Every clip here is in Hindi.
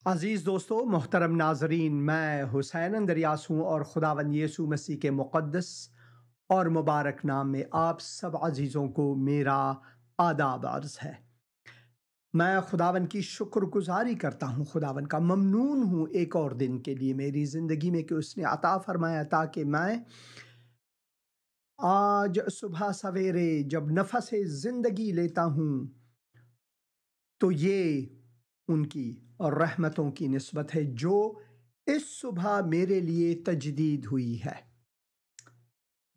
अज़ीज़ दोस्तों, मोहतरम नाज़रीन, मैं हुसैन अंदरयास हूँ और खुदावंद यीशु मसीह के मुक़द्दस और मुबारक नाम में आप सब अज़ीज़ों को मेरा आदाब अर्ज़ है। मैं खुदावंद की शुक्रगुज़ारी करता हूँ, खुदावंद का ममनून हूँ एक और दिन के लिए मेरी ज़िंदगी में कि उसने अता फ़रमाया ताकि मैं आज सुबह सवेरे जब नफ़स ज़िंदगी लेता हूँ तो ये उनकी रहमतों की निस्बत है जो इस सुबह मेरे लिए तजदीद हुई है।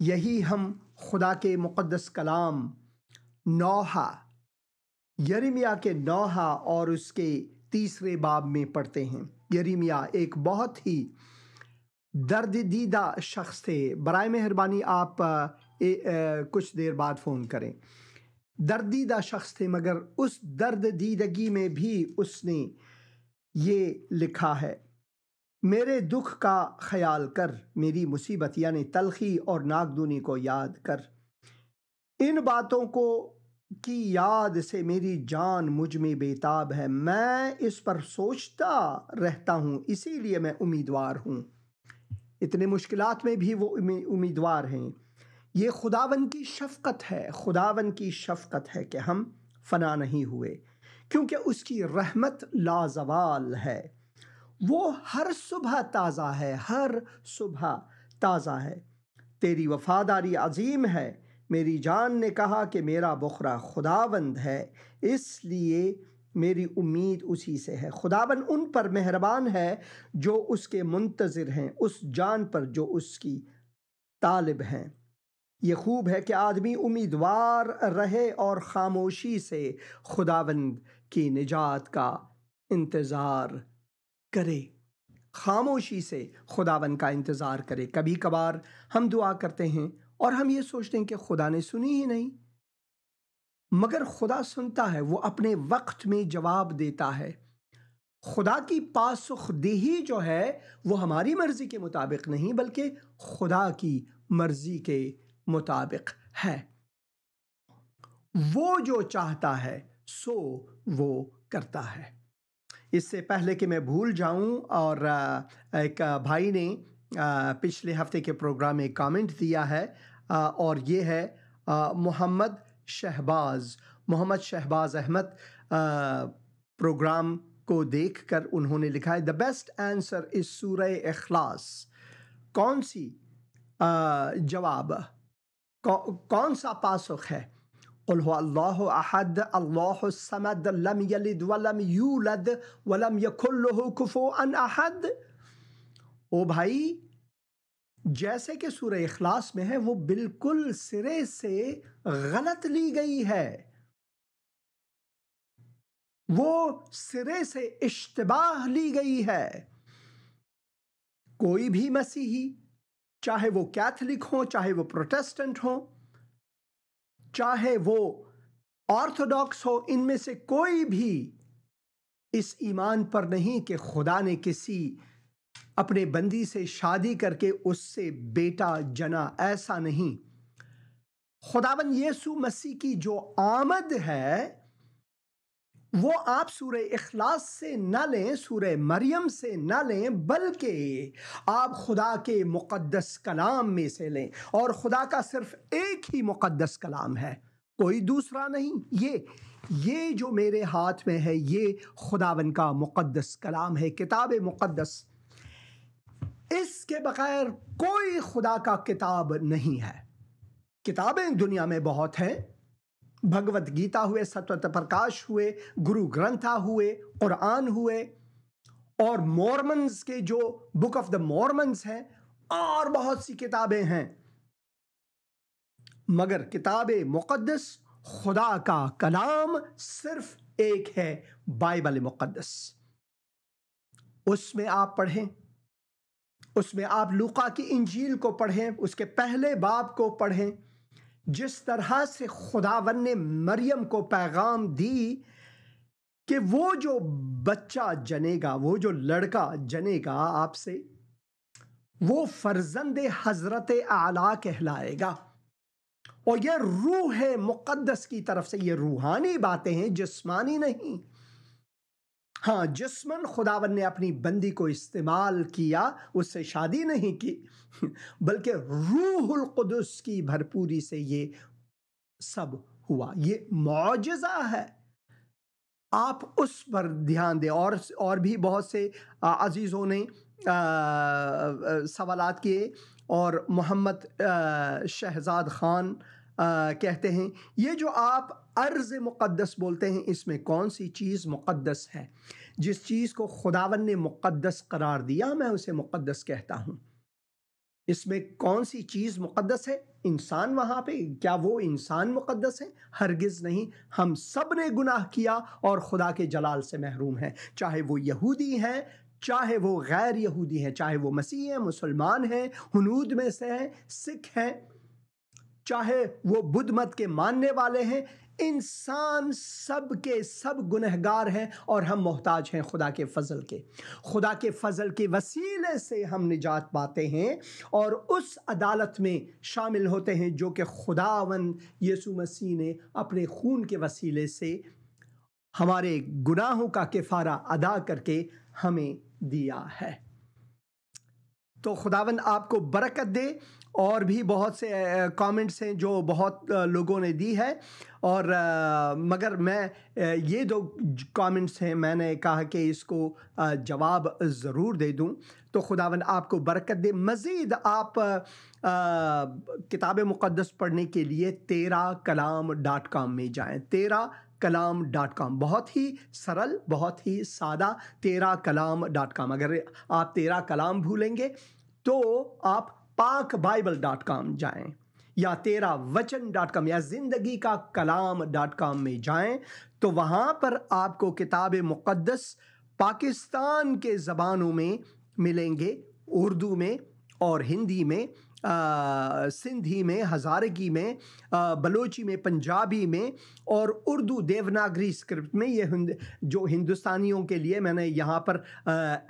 यही हम खुदा के मुक़द्दस कलाम नौहा यिर्मयाह के नौहा और उसके तीसरे बाब में पढ़ते हैं। यिर्मयाह एक बहुत ही दर्द दीदा शख्स थे। बराए मेहरबानी आप कुछ देर बाद फ़ोन करें। दर्दीदा शख्स थे, मगर उस दर्द दीदगी में भी उसने ये लिखा है, मेरे दुख का ख्याल कर, मेरी मुसीबत यानी तलखी और नागदूनी को याद कर। इन बातों को की याद से मेरी जान मुझ में बेताब है। मैं इस पर सोचता रहता हूँ, इसीलिए मैं उम्मीदवार हूँ। इतने मुश्किलात में भी वो उम्मीदवार हैं। ये खुदावन की शफ़क़त है, खुदावन की शफ़क़त है कि हम फ़ना नहीं हुए, क्योंकि उसकी रहमत लाज़वाल है। वो हर सुबह ताज़ा है, हर सुबह ताज़ा है। तेरी वफ़ादारी अज़ीम है। मेरी जान ने कहा कि मेरा बुखरा खुदावंद है, इसलिए मेरी उम्मीद उसी से है। खुदावन उन पर मेहरबान है जो उसके मुंतज़िर हैं, उस जान पर जो उसकी तालिब हैं। ये खूब है कि आदमी उम्मीदवार रहे और खामोशी से खुदावंद की निजात का इंतज़ार करे। खामोशी से खुदावन का इंतज़ार करे। कभी कभार हम दुआ करते हैं और हम ये सोचते हैं कि खुदा ने सुनी ही नहीं, मगर खुदा सुनता है। वो अपने वक्त में जवाब देता है। खुदा की पासुखदेही जो है वो हमारी मर्जी के मुताबिक नहीं, बल्कि खुदा की मर्जी के मुताबिक है। वो जो चाहता है सो वो करता है। इससे पहले कि मैं भूल जाऊं, और एक भाई ने पिछले हफ्ते के प्रोग्राम में कमेंट दिया है, और ये है मोहम्मद शहबाज अहमद। प्रोग्राम को देखकर उन्होंने लिखा है, द बेस्ट आंसर इज सूरह इखलास। कौन सी जवाब, कौन सा पासुख है? कुल हुवा अल्लाहु अहद अल्लाहु समद लम यलिद वलम यूलद वलम यकुल लहू कुफुअन अहद। ओ भाई, जैसे कि सूरह इखलास में है, वो बिल्कुल सिरे से गलत ली गई है। वो सिरे से इश्तिबाह ली गई है। कोई भी मसीही, चाहे वो कैथलिक हो, चाहे वो प्रोटेस्टेंट हो, चाहे वो ऑर्थोडॉक्स हो, इनमें से कोई भी इस ईमान पर नहीं कि खुदा ने किसी अपने बंदी से शादी करके उससे बेटा जना। ऐसा नहीं। खुदावन यीशु मसीह की जो आमद है वो आप सूरह इखलास से न लें, सूरह मरियम से न लें, बल्कि आप खुदा के मुक़द्दस कलाम में से लें। और खुदा का सिर्फ एक ही मुक़द्दस कलाम है, कोई दूसरा नहीं। ये जो मेरे हाथ में है, ये खुदावन का मुक़द्दस कलाम है, किताब मुक़द्दस। इसके बगैर कोई खुदा का किताब नहीं है। किताबें दुनिया में बहुत हैं, भगवत गीता हुए, सत्वत प्रकाश हुए, गुरु ग्रंथा हुए, कुरान हुए, और मॉर्मन्स के जो बुक ऑफ द मॉर्मन्स है, और बहुत सी किताबें हैं। मगर किताब मुक़द्दस, खुदा का कलाम सिर्फ एक है, बाइबल मुक़द्दस। उसमें आप पढ़ें, उसमें आप लूका की इंजील को पढ़ें, उसके पहले बाब को पढ़ें। जिस तरह से खुदावन ने मरियम को पैगाम दी कि वो जो बच्चा जनेगा, वो जो लड़का जनेगा आपसे, वो फर्जंद हजरत आला कहलाएगा। और यह रूह मुक़द्दस की तरफ से, ये रूहानी बातें हैं, जिस्मानी नहीं। हाँ, जिस्मन खुदावन ने अपनी बंदी को इस्तेमाल किया, उससे शादी नहीं की, बल्कि रूहुल कुदस की भरपूरी से ये सब हुआ। ये मौजज़ा है। आप उस पर ध्यान दें। और भी बहुत से अजीज़ों ने सवालात किए, और मोहम्मद शहजाद खान कहते हैं, ये जो आप अर्ज़ मुक़द्दस बोलते हैं, इसमें कौन सी चीज़ मुक़द्दस है? जिस चीज़ को खुदावन ने मुक़द्दस करार दिया, मैं उसे मुक़द्दस कहता हूँ। इसमें कौन सी चीज़ मुक़द्दस है? इंसान वहाँ पे, क्या वो इंसान मुक़द्दस है? हरगिज़ नहीं। हम सब ने गुनाह किया और खुदा के जलाल से महरूम हैं, चाहे वो यहूदी हैं, चाहे वो गैर यहूदी हैं, चाहे वो मसीह हैं, मुसलमान हैं, हुनूद में से हैं, सिख हैं, चाहे वो बुद्ध मत के मानने वाले हैं। इंसान सब के सब गुनहगार हैं और हम मोहताज हैं खुदा के फजल के। खुदा के फजल के वसीले से हम निजात पाते हैं और उस अदालत में शामिल होते हैं जो कि खुदावन यीशु मसीह ने अपने खून के वसीले से हमारे गुनाहों का किफ़ारा अदा करके हमें दिया है। तो खुदावन आपको बरकत दे। और भी बहुत से कमेंट्स हैं जो बहुत लोगों ने दी है, और मगर मैं ये दो कमेंट्स हैं, मैंने कहा कि इसको जवाब ज़रूर दे दूं। तो खुदावन आपको बरकत दे। मज़ीद आप किताब मुक़द्दस पढ़ने के लिए तेराकलाम.com में जाएं। तेराकलाम.com, बहुत ही सरल, बहुत ही सादा। तेराकलाम.com। अगर आप तेरा कलाम भूलेंगे तो आप पाकबाइबल.com जाएं, या तेरा वचन.com, या जिंदगी का कलाम.com में जाएं, तो वहां पर आपको किताब मुक़द्दस पाकिस्तान के ज़बानों में मिलेंगे, उर्दू में और हिंदी में, सिंधी में, हज़ारगी में, बलोची में, पंजाबी में और उर्दू देवनागरी स्क्रिप्ट में। ये जो हिंदुस्तानियों के लिए मैंने यहाँ पर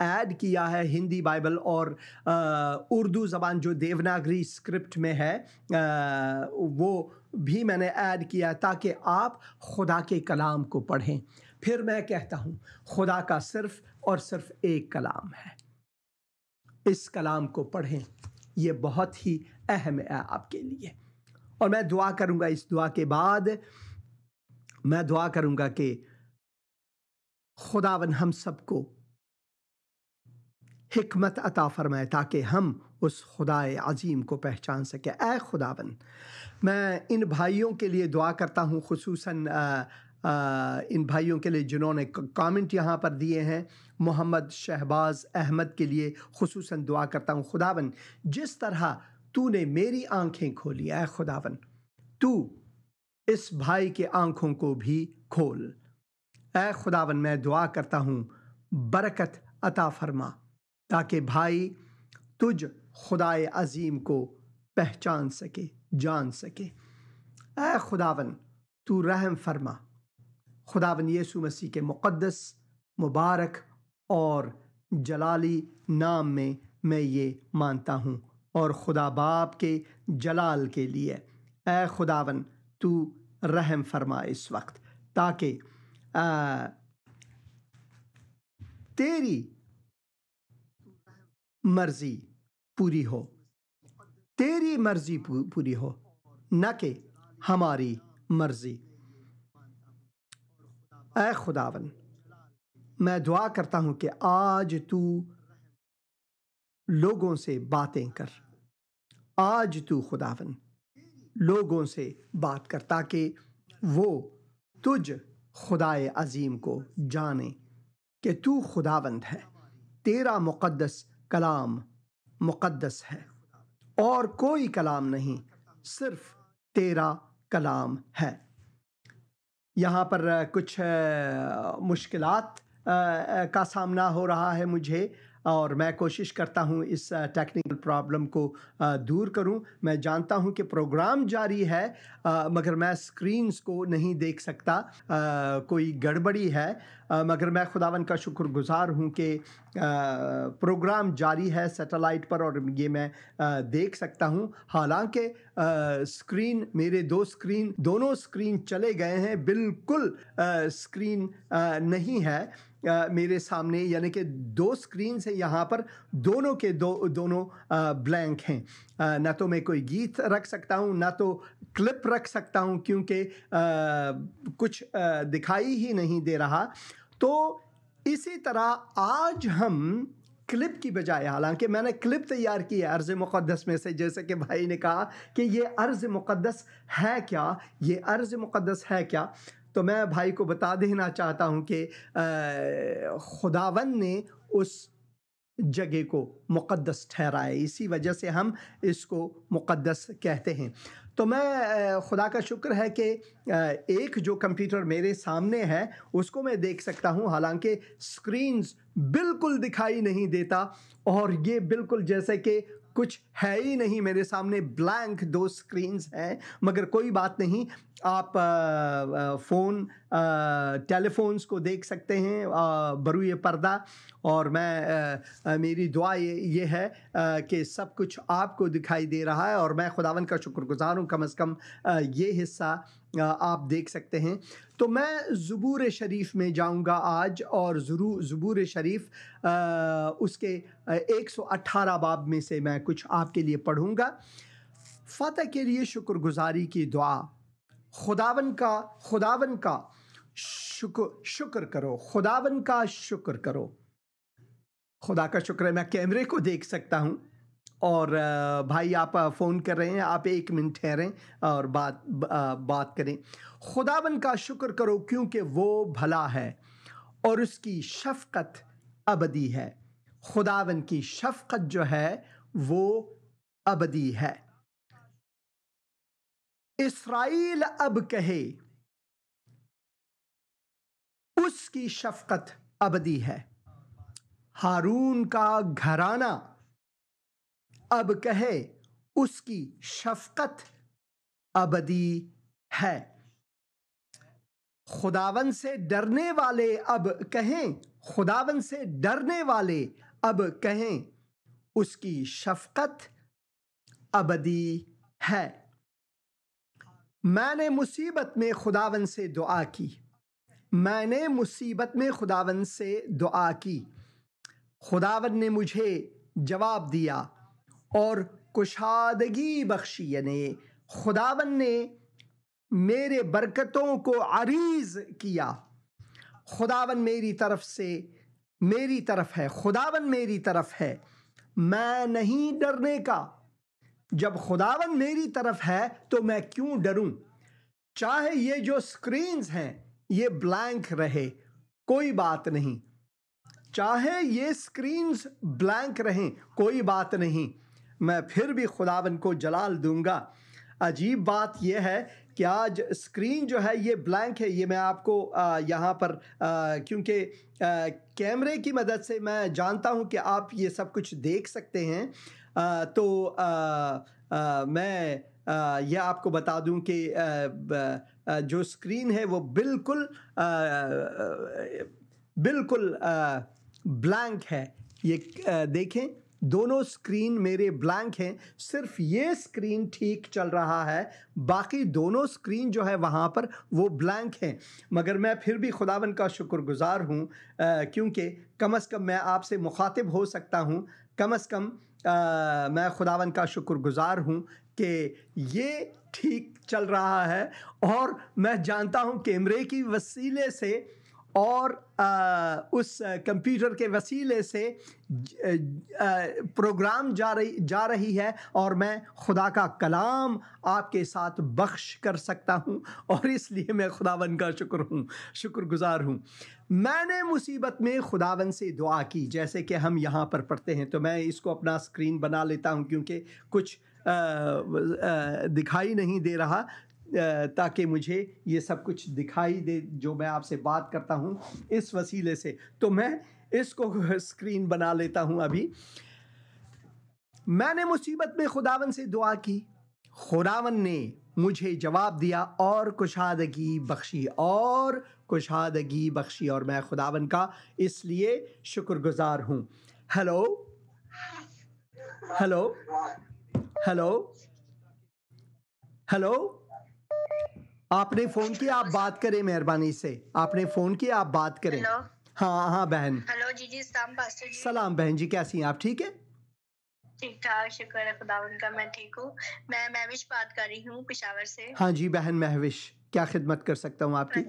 ऐड किया है, हिंदी बाइबल और उर्दू ज़बान जो देवनागरी स्क्रिप्ट में है, वो भी मैंने ऐड किया ताकि आप खुदा के कलाम को पढ़ें। फिर मैं कहता हूँ, खुदा का सिर्फ और सिर्फ एक कलाम है। इस कलाम को पढ़ें, ये बहुत ही अहम है आपके लिए। और मैं दुआ करूंगा, इस दुआ के बाद मैं दुआ करूंगा कि खुदावन हम सबको हिकमत अता फरमाए ताकि हम उस खुदाए अजीम को पहचान सके। ऐ खुदावन, मैं इन भाइयों के लिए दुआ करता हूँ, खुसूसन इन भाइयों के लिए जिन्होंने कमेंट यहाँ पर दिए हैं। मोहम्मद शहबाज अहमद के लिए खुसूसन दुआ करता हूँ। खुदावन, जिस तरह तूने मेरी आंखें खोली, ऐ खुदावन, तू इस भाई के आंखों को भी खोल। ऐ खुदावन, मैं दुआ करता हूँ, बरकत अता फरमा ताकि भाई तुझ खुदाए अजीम को पहचान सके, जान सके। ऐ खुदावन, तू रहम फरमा। खुदावन यीशु मसीह के मुक़द्दस, मुबारक और जलाली नाम में मैं ये मानता हूँ, और खुदा बाप के जलाल के लिए ऐ खुदावन तू रहम फरमा इस वक्त, ताकि तेरी मर्जी पूरी हो, तेरी मर्जी पूरी हो, न कि हमारी मर्जी। ऐ खुदावन, मैं दुआ करता हूं कि आज तू लोगों से बातें कर। आज तू खुदावन लोगों से बात कर ताकि वो तुझ खुदाए अजीम को जाने कि तू खुदावंद है। तेरा मुक़द्दस कलाम मुक़द्दस है और कोई कलाम नहीं, सिर्फ तेरा कलाम है। यहाँ पर कुछ मुश्किलात का सामना हो रहा है मुझे, और मैं कोशिश करता हूँ इस टेक्निकल प्रॉब्लम को दूर करूँ। मैं जानता हूँ कि प्रोग्राम जारी है, मगर मैं स्क्रीन्स को नहीं देख सकता, कोई गड़बड़ी है, मगर मैं खुदावन का शुक्रगुजार हूँ कि प्रोग्राम जारी है सैटेलाइट पर और ये मैं देख सकता हूँ। हालांकि स्क्रीन, मेरे दोनों स्क्रीन चले गए हैं, बिल्कुल स्क्रीन नहीं है, मेरे सामने, यानी कि 2 स्क्रीन है यहाँ पर, दोनों के दोनों ब्लैंक हैं। ना तो मैं कोई गीत रख सकता हूँ, ना तो क्लिप रख सकता हूँ, क्योंकि कुछ दिखाई ही नहीं दे रहा। तो इसी तरह आज हम क्लिप की बजाय, हालांकि मैंने क्लिप तैयार की है अर्ज़ मुक़द्दस में से, जैसे कि भाई ने कहा कि ये अर्ज़ मुक़द्दस है क्या, ये अर्ज़ मुक़द्दस है क्या, तो मैं भाई को बता देना चाहता हूँ कि खुदावन ने उस जगह को मुक़द्दस ठहराया, इसी वजह से हम इसको मुक़द्दस कहते हैं। तो मैं खुदा का शुक्र है कि एक जो कंप्यूटर मेरे सामने है उसको मैं देख सकता हूँ, हालांकि स्क्रीन्स बिल्कुल दिखाई नहीं देता, और ये बिल्कुल जैसे कि कुछ है ही नहीं मेरे सामने, ब्लैंक 2 स्क्रीन्स हैं। मगर कोई बात नहीं, आप फ़ोन टेलीफोन्स को देख सकते हैं बरूए पर्दा, और मैं मेरी दुआ ये है कि सब कुछ आपको दिखाई दे रहा है, और मैं खुदावन का शुक्रगुजार हूँ कम से कम ये हिस्सा आप देख सकते हैं। तो मैं ज़बूर शरीफ में जाऊंगा आज, और ज़बूर शरीफ उसके 118 बाब में से मैं कुछ आपके लिए पढ़ूंगा। फ़तह के लिए शुक्रगुजारी की दुआ। खुदावन का शुक्र करो, खुदावन का शुक्र करो। खुदा का शुक्र है मैं कैमरे को देख सकता हूँ, और भाई आप फ़ोन कर रहे हैं, आप 1 मिनट ठहरें और बात करें। खुदावन का शुक्र करो क्योंकि वो भला है और उसकी शफ़क़त अबदी है। खुदावन की शफ़क़त जो है वो अबदी है। इस्राईल अब कहे उसकी शफ़क़त अबदी है। हारून का घराना अब कहे उसकी शफ़क़त अबदी है। खुदावन से डरने वाले अब कहें, खुदावन से डरने वाले अब कहें उसकी शफ़क़त अबदी है। मैंने मुसीबत में खुदावन से दुआ की, मैंने मुसीबत में खुदावन से दुआ की, खुदावन ने मुझे जवाब दिया और कुशादगी बख्शी, यानी खुदावन ने मेरे बरकतों को अरीज़ किया। खुदावन मेरी तरफ है, खुदावन मेरी तरफ है, मैं नहीं डरने का। जब खुदावन मेरी तरफ है तो मैं क्यों डरूं? चाहे ये जो स्क्रीन्स हैं ये ब्लैंक रहे, कोई बात नहीं। चाहे ये स्क्रीन्स ब्लैंक रहें, कोई बात नहीं, मैं फिर भी खुदावन को जलाल दूंगा। अजीब बात यह है कि आज स्क्रीन जो है ये ब्लैंक है। ये मैं आपको यहाँ पर क्योंकि कैमरे की मदद से मैं जानता हूँ कि आप ये सब कुछ देख सकते हैं, तो मैं यह आपको बता दूं कि जो स्क्रीन है वो बिल्कुल ब्लैंक है। ये देखें, दोनों स्क्रीन मेरे ब्लैंक हैं, सिर्फ ये स्क्रीन ठीक चल रहा है, बाकी दोनों स्क्रीन जो है वहाँ पर वो ब्लैंक हैं। मगर मैं फिर भी खुदावन का शुक्रगुजार हूँ क्योंकि कम से कम मैं आपसे मुखातिब हो सकता हूँ। कम से कम मैं खुदावन का शुक्रगुजार हूँ कि ये ठीक चल रहा है, और मैं जानता हूँ कैमरे की वसीले से और उस कंप्यूटर के वसीले से प्रोग्राम जा रही है, और मैं खुदा का कलाम आपके साथ बख्श कर सकता हूँ, और इसलिए मैं खुदावन का शुक्रगुजार हूँ। मैंने मुसीबत में खुदावन से दुआ की, जैसे कि हम यहाँ पर पढ़ते हैं। तो मैं इसको अपना स्क्रीन बना लेता हूँ क्योंकि कुछ दिखाई नहीं दे रहा, ताकि मुझे ये सब कुछ दिखाई दे जो मैं आपसे बात करता हूँ इस वसीले से। तो मैं इसको स्क्रीन बना लेता हूँ अभी। मैंने मुसीबत में खुदावन से दुआ की, खुदावन ने मुझे जवाब दिया और कुशादगी बख्शी, और मैं खुदावन का इसलिए शुक्रगुजार हूँ। हेलो हेलो हेलो हेलो, आपने फ़ोन किया, आप बात करें, मेहरबानी से आपने फ़ोन किया, आप बात करें। हेलो। हाँ हाँ बहन। हेलो जी जी, सलाम पास्टर जी। सलाम बहन जी, कैसी हैं आप? ठीक है? ठीक ठाक, शुक्र है खुदावंद का, मैं ठीक हूँ। मैं महविश बात कर रही हूँ पेशावर से। हाँ जी बहन महविश, क्या खिदमत कर सकता हूँ आपकी?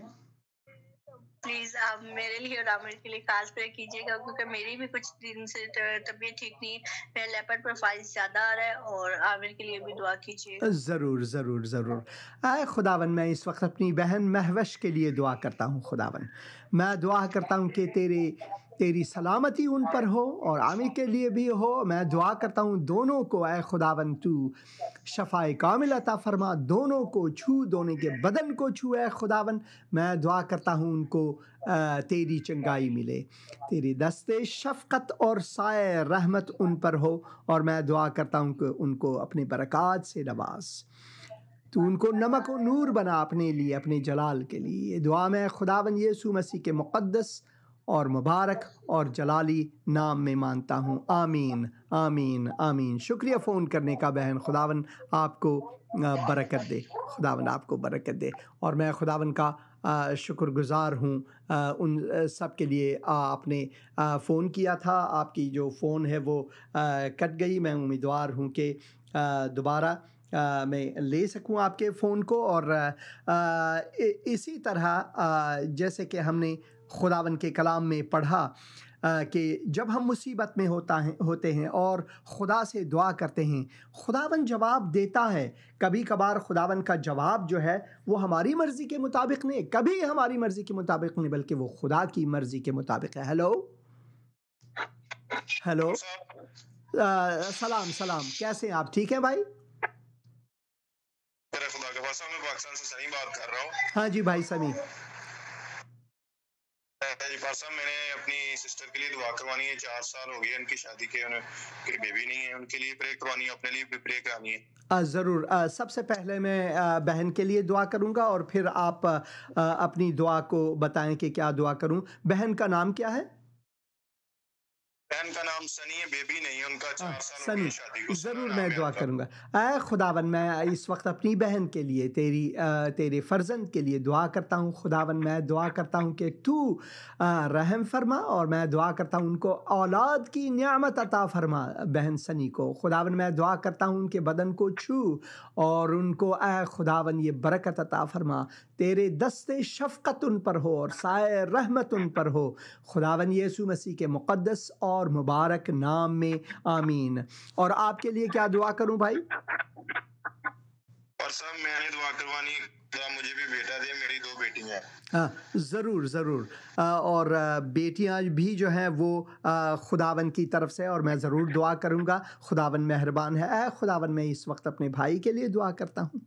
प्लीज आप मेरे लिए और आमिर के लिए खास प्रेयर कीजिएगा, क्योंकि मेरी भी कुछ दिन से तबीयत ठीक नहीं है। मेरा लेपर्ड प्रोफाइल ज्यादा आ रहा है, और आमिर के लिए भी दुआ कीजिएगा। ज़रूर ज़रूर ज़रूर। आए खुदावन, मैं इस वक्त अपनी बहन महवश के लिए दुआ करता हूँ खुदावन। मैं दुआ करता हूँ कि तेरी सलामती उन पर हो और आमिर के लिए भी हो। मैं दुआ करता हूँ दोनों को, ऐ खुदावन तू शफ़ाए कामिल अता फरमा, दोनों को छू, दोनों के बदन को छू। ऐ खुदावन, मैं दुआ करता हूँ उनको तेरी चंगाई मिले, तेरी दस्ते शफ़क़त और साए रहमत उन पर हो। और मैं दुआ करता हूँ कि उनको अपनी बरक़ात से नवाज़, तू उनको नमक और नूर बना अपने लिए, अपने जलाल के लिए। ये दुआ मैं खुदावन यीशु मसीह के मुक़द्दस और मुबारक और जलाली नाम में मानता हूँ। आमीन आमीन आमीन। शुक्रिया फ़ोन करने का बहन। खुदावन आपको बरकत दे, खुदावन आपको बरकत दे। और मैं खुदावन का शुक्रगुज़ार हूँ उन सब के लिए। आपने फ़ोन किया था, आपकी जो फ़ोन है वो कट गई। मैं उम्मीदवार हूँ कि दोबारा मैं ले सकूं आपके फ़ोन को। और इसी तरह जैसे कि हमने खुदावन के कलाम में पढ़ा कि जब हम मुसीबत में होते हैं और खुदा से दुआ करते हैं, खुदावन जवाब देता है। कभी कभार खुदावन का जवाब जो है वो हमारी मर्ज़ी के मुताबिक नहीं, कभी हमारी मर्ज़ी के मुताबिक नहीं, बल्कि वो खुदा की मर्ज़ी के मुताबिक है। हेलो हेलो, सलाम सलाम, कैसे हैं आप? ठीक हैं भाई? खुदा के पास मैं पाकिस्तान से सनी बात कर रहा हूँ। हाँ जी भाई समी। जी पासा, मैंने अपनी सिस्टर के लिए दुआ करवानी है। 4 साल हो गए उनकी शादी के, उनकी बेबी नहीं है, उनके लिए प्रे करवानी है, अपने लिए भी प्रे करानी है। ज़रूर। सबसे पहले मैं बहन के लिए दुआ करूंगा और फिर आप अपनी दुआ को बताएं कि क्या दुआ करूं। बहन का नाम क्या है? बहन का नाम सनी है, बेबी नहीं है उनका। 4 साल हो सनी। गए शादी को। ज़रूर मैं दुआ करूंगा। ऐ खुदावन, मैं इस वक्त अपनी बहन के लिए, तेरे फर्जंद के लिए दुआ करता हूँ। खुदावन, मैं दुआ करता हूँ कि तू रहम फरमा, और मैं दुआ करता हूँ उनको औलाद की नियामत अता फरमा बहन सनी को। खुदावन, मैं दुआ करता हूँ उनके बदन को छू और उनको ऐ खुदावन ये बरकत अता फरमा, तेरे दस्ते शफ़क़त उन पर हो और साए रहमत उन पर हो। खुदावन यीशु मसीह के मुक़द्दस और मुबारक नाम में आमीन। और आपके लिए क्या दुआ करूं भाई? और सब मैंने दुआ करवानी, मुझे भी बेटा दे, मेरी 2 बेटियां हैं। हाँ ज़रूर ज़रूर। और बेटियां भी जो हैं वो खुदावन की तरफ से, और मैं ज़रूर दुआ करूँगा। खुदावन मेहरबान है। ऐ खुदावन, मैं इस वक्त अपने भाई के लिए दुआ करता हूँ,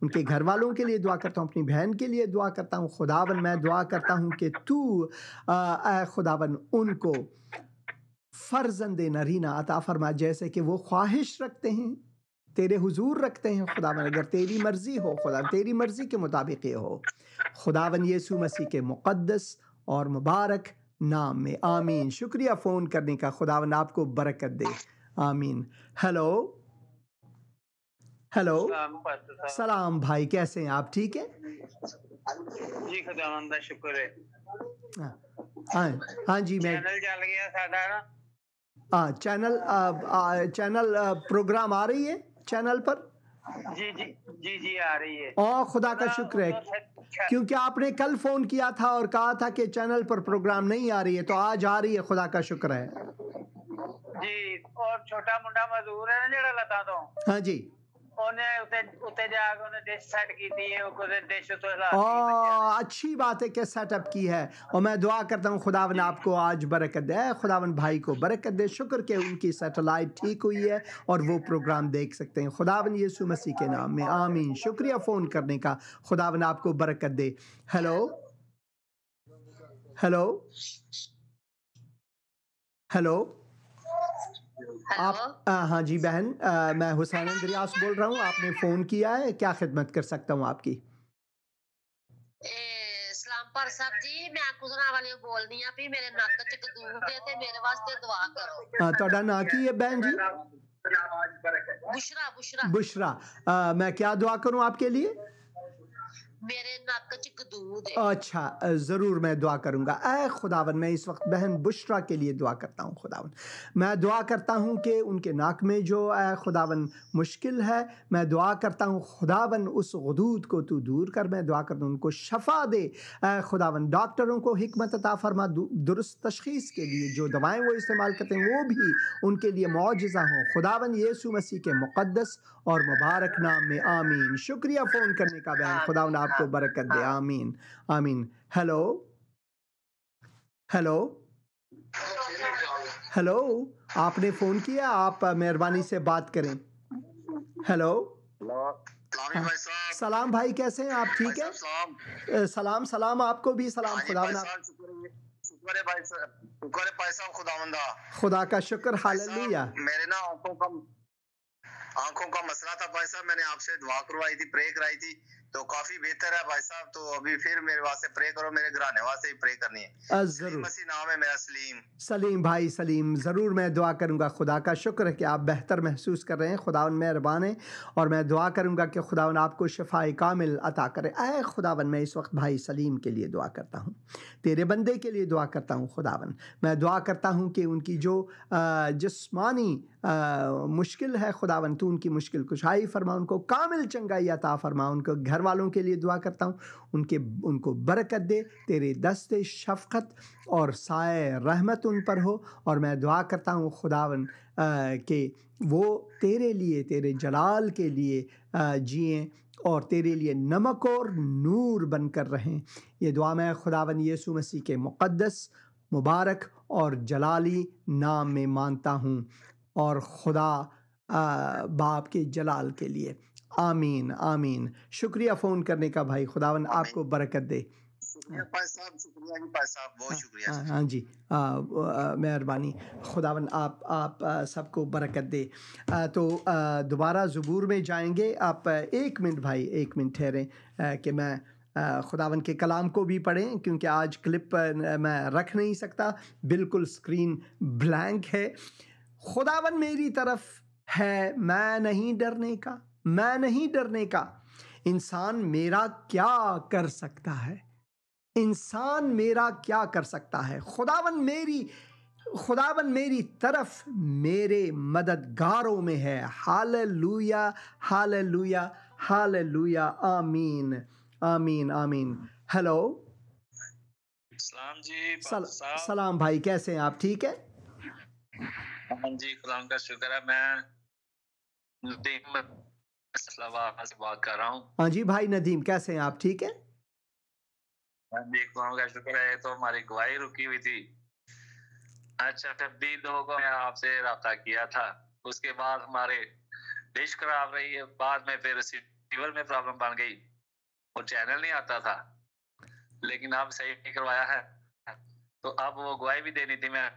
उनके घर वालों के लिए दुआ करता हूँ, अपनी बहन के लिए दुआ करता हूँ। खुदावन, मैं दुआ करता हूँ कि तू ऐ खुदावन उनको फ़र्जंद नरीना अता फरमा, जैसे कि वो ख्वाहिश रखते हैं, तेरे हुजूर रखते हैं। खुदावन, अगर तेरी मर्ज़ी हो, खुदा तेरी मर्ज़ी के मुताबिक ये हो। खुदावन यीशु मसीह के मुक़द्दस और मुबारक नाम में आमीन। शुक्रिया फ़ोन करने का। खुदावन आपको बरकत दे। आमीन। हेलो हेलो, सलाम भाई, कैसे हैं आप? ठीक है जी, खुदावंद का शुक्र है। हाँ हाँ जी। मैं चैनल चल गया साडा ना। चैनल प्रोग्राम आ रही है चैनल पर। जी जी जी जी आ रही है। और खुदा का शुक्र है, क्योंकि आपने कल फ़ोन किया था और कहा था कि चैनल पर प्रोग्राम नहीं आ रही है, तो आज आ रही है। खुदा का शुक्र है जी। और छोटा मुंडा मजदूर है ना जेड़ा लता तो, हाँ जी, ਉਹਨੇ ਉੱਤੇ ਜਾ ਕੇ ਉਹਨੇ ਡਿਸ਼ ਸੈੱਟ ਕੀਤੀ ਹੈ, ਉਹਦੇ ਡਿਸ਼ ਤੋਂ ਹਿਲਾ अच्छी बात है कि सेटअप की है। और मैं दुआ करता हूँ खुदावन आपको आज बरकत दे, खुदावन भाई को बरकत दे। शुक्र के उनकी सैटेलाइट ठीक हुई है और वो प्रोग्राम देख सकते हैं। खुदावन यीशु मसीह के नाम में आमीन। शुक्रिया फ़ोन करने का। खुदावन आपको बरकत दे। हेलो हेलो हेलो, आप हाँ जी बहन, मैं हुसैन अंद्रियास बोल रहा हूँ। आपने फ़ोन किया है, क्या खिदमत कर सकता हूँ आपकी? सलाम पर साहब जी, मैं कुसना वाले बोलनी आ भी मेरे नक च कदूर दे ते मेरे वास्ते दुआ करो। ਤੁਹਾਡਾ ਨਾਂ ਕੀ है बहन जी? बुशरा बुशरा बुशरा। मैं क्या दुआ करूं आपके लिए? मेरे नक च गदूद है। अच्छा, ज़रूर मैं दुआ करूँगा। ऐ खुदावन, मैं इस वक्त बहन बुशरा के लिए दुआ करता हूँ खुदावन। मैं दुआ करता हूँ कि उनके नाक में जो ऐ खुदावन मुश्किल है, मैं दुआ करता हूँ खुदावन उस गदूद को तू दूर कर। मैं दुआ करता हूँ उनको शफा दे ऐ खुदावन। डॉक्टरों को हिकमत अता फरमा दुरुस्त तशखीस के लिए, जो दवाएं वो इस्तेमाल करते हैं वो भी उनके लिए मौजज़ा हों खुदावन, यीशु मसीह के मुक़द्दस और मुबारक नाम में आमीन। शुक्रिया फ़ोन करने का बहन, खुदावन आपको बरकत दे। आमीन आमीन। हेलो हेलो हेलो, आपने फ़ोन किया, आप मेहरबानी से बात करें। हेलो, हाँ। सलाम भाई, कैसे हैं आप? ठीक है, सलाम सलाम आपको भी सलाम। खुदावन आप शुक्र है भाई साहब खुदावंदा, खुदा का शुक्र, हालेलुया। मेरे ना आंखों का मसला था भाई साहब, मैंने आपसे दुआ करवाई थी, प्रे कराई थी, तो काफी बेहतर है भाई साहब। तो अभी फिर मेरे वास्ते प्रे करो, मेरे घराने वास्ते भी प्रे करनी है। जरूर। मसीह नाम है मेरा, सलीम भाई, सलीम, ज़रूर मैं दुआ करूँगा। खुदा का शुक्र है कि आप बेहतर महसूस कर रहे हैं। खुदावन मेहरबान है, और मैं दुआ करूँगा कि खुदावन आपको शिफाए कामिल अता करे। ऐ खुदावन, मैं इस वक्त भाई सलीम के लिए दुआ करता हूँ, तेरे बंदे के लिए दुआ करता हूँ खुदावन। मैं दुआ करता हूँ कि उनकी जो जिस्मानी मुश्किल है खुदावन, तू उनकी मुश्किल कुशाई फरमा, उनको कामिल चंगाई अता फरमा। उनको घर वालों के लिए दुआ करता हूँ, उनको बरकत दे, तेरे दस्ते शफ़क़त और साए रहमत उन पर हो। और मैं दुआ करता हूँ खुदावन कि वो तेरे लिए, तेरे जलाल के लिए जिएँ और तेरे लिए नमक और नूर बनकर रहें। ये दुआ मैं खुदावन यीशु मसीह के मुक़द्दस, मुबारक और जलाली नाम में मानता हूँ, और खुदा बाप के जलाल के लिए। आमीन आमीन। शुक्रिया फ़ोन करने का भाई, खुदावन आपको बरकत दे। शुक्रिया भाई साहब, बहुत शुक्रिया। हाँ जी, मेहरबानी। खुदावन आप सबको बरकत दे। तो दोबारा ज़बूर में जाएंगे। आप 1 मिनट भाई, 1 मिनट ठहरें कि मैं खुदावन के कलाम को भी पढ़ें, क्योंकि आज क्लिप मैं रख नहीं सकता, बिल्कुल स्क्रीन ब्लैंक है। खुदावन मेरी तरफ है, मैं नहीं डरने का, मैं नहीं डरने का। इंसान मेरा क्या कर सकता है? इंसान मेरा क्या कर सकता है? खुदावन मेरी तरफ मेरे मददगारों में है। Hallelujah hallelujah hallelujah. आमीन आमीन आमीन। हेलो, सलाम जी। सलाम भाई, कैसे हैं आप? ठीक है, हाँ जी, खुदाम का शुक्र है। मैं नदीम इस्लामाबाद से बात कर रहा हूँ। हाँ जी भाई नदीम, कैसे हैं आप? ठीक है, हाँ जी, खुदाम का शुक्र है। तो हमारी गवाही रुकी हुई थी। अच्छा, 26 लोगों को मैं आपसे रब्ता किया था, उसके बाद हमारे डिश खराब रही है, बाद में फिर रिसीवर में प्रॉब्लम बन गई, वो चैनल नहीं आता था, लेकिन अब सही नहीं करवाया है। तो अब वो गवाही भी देनी थी, मैं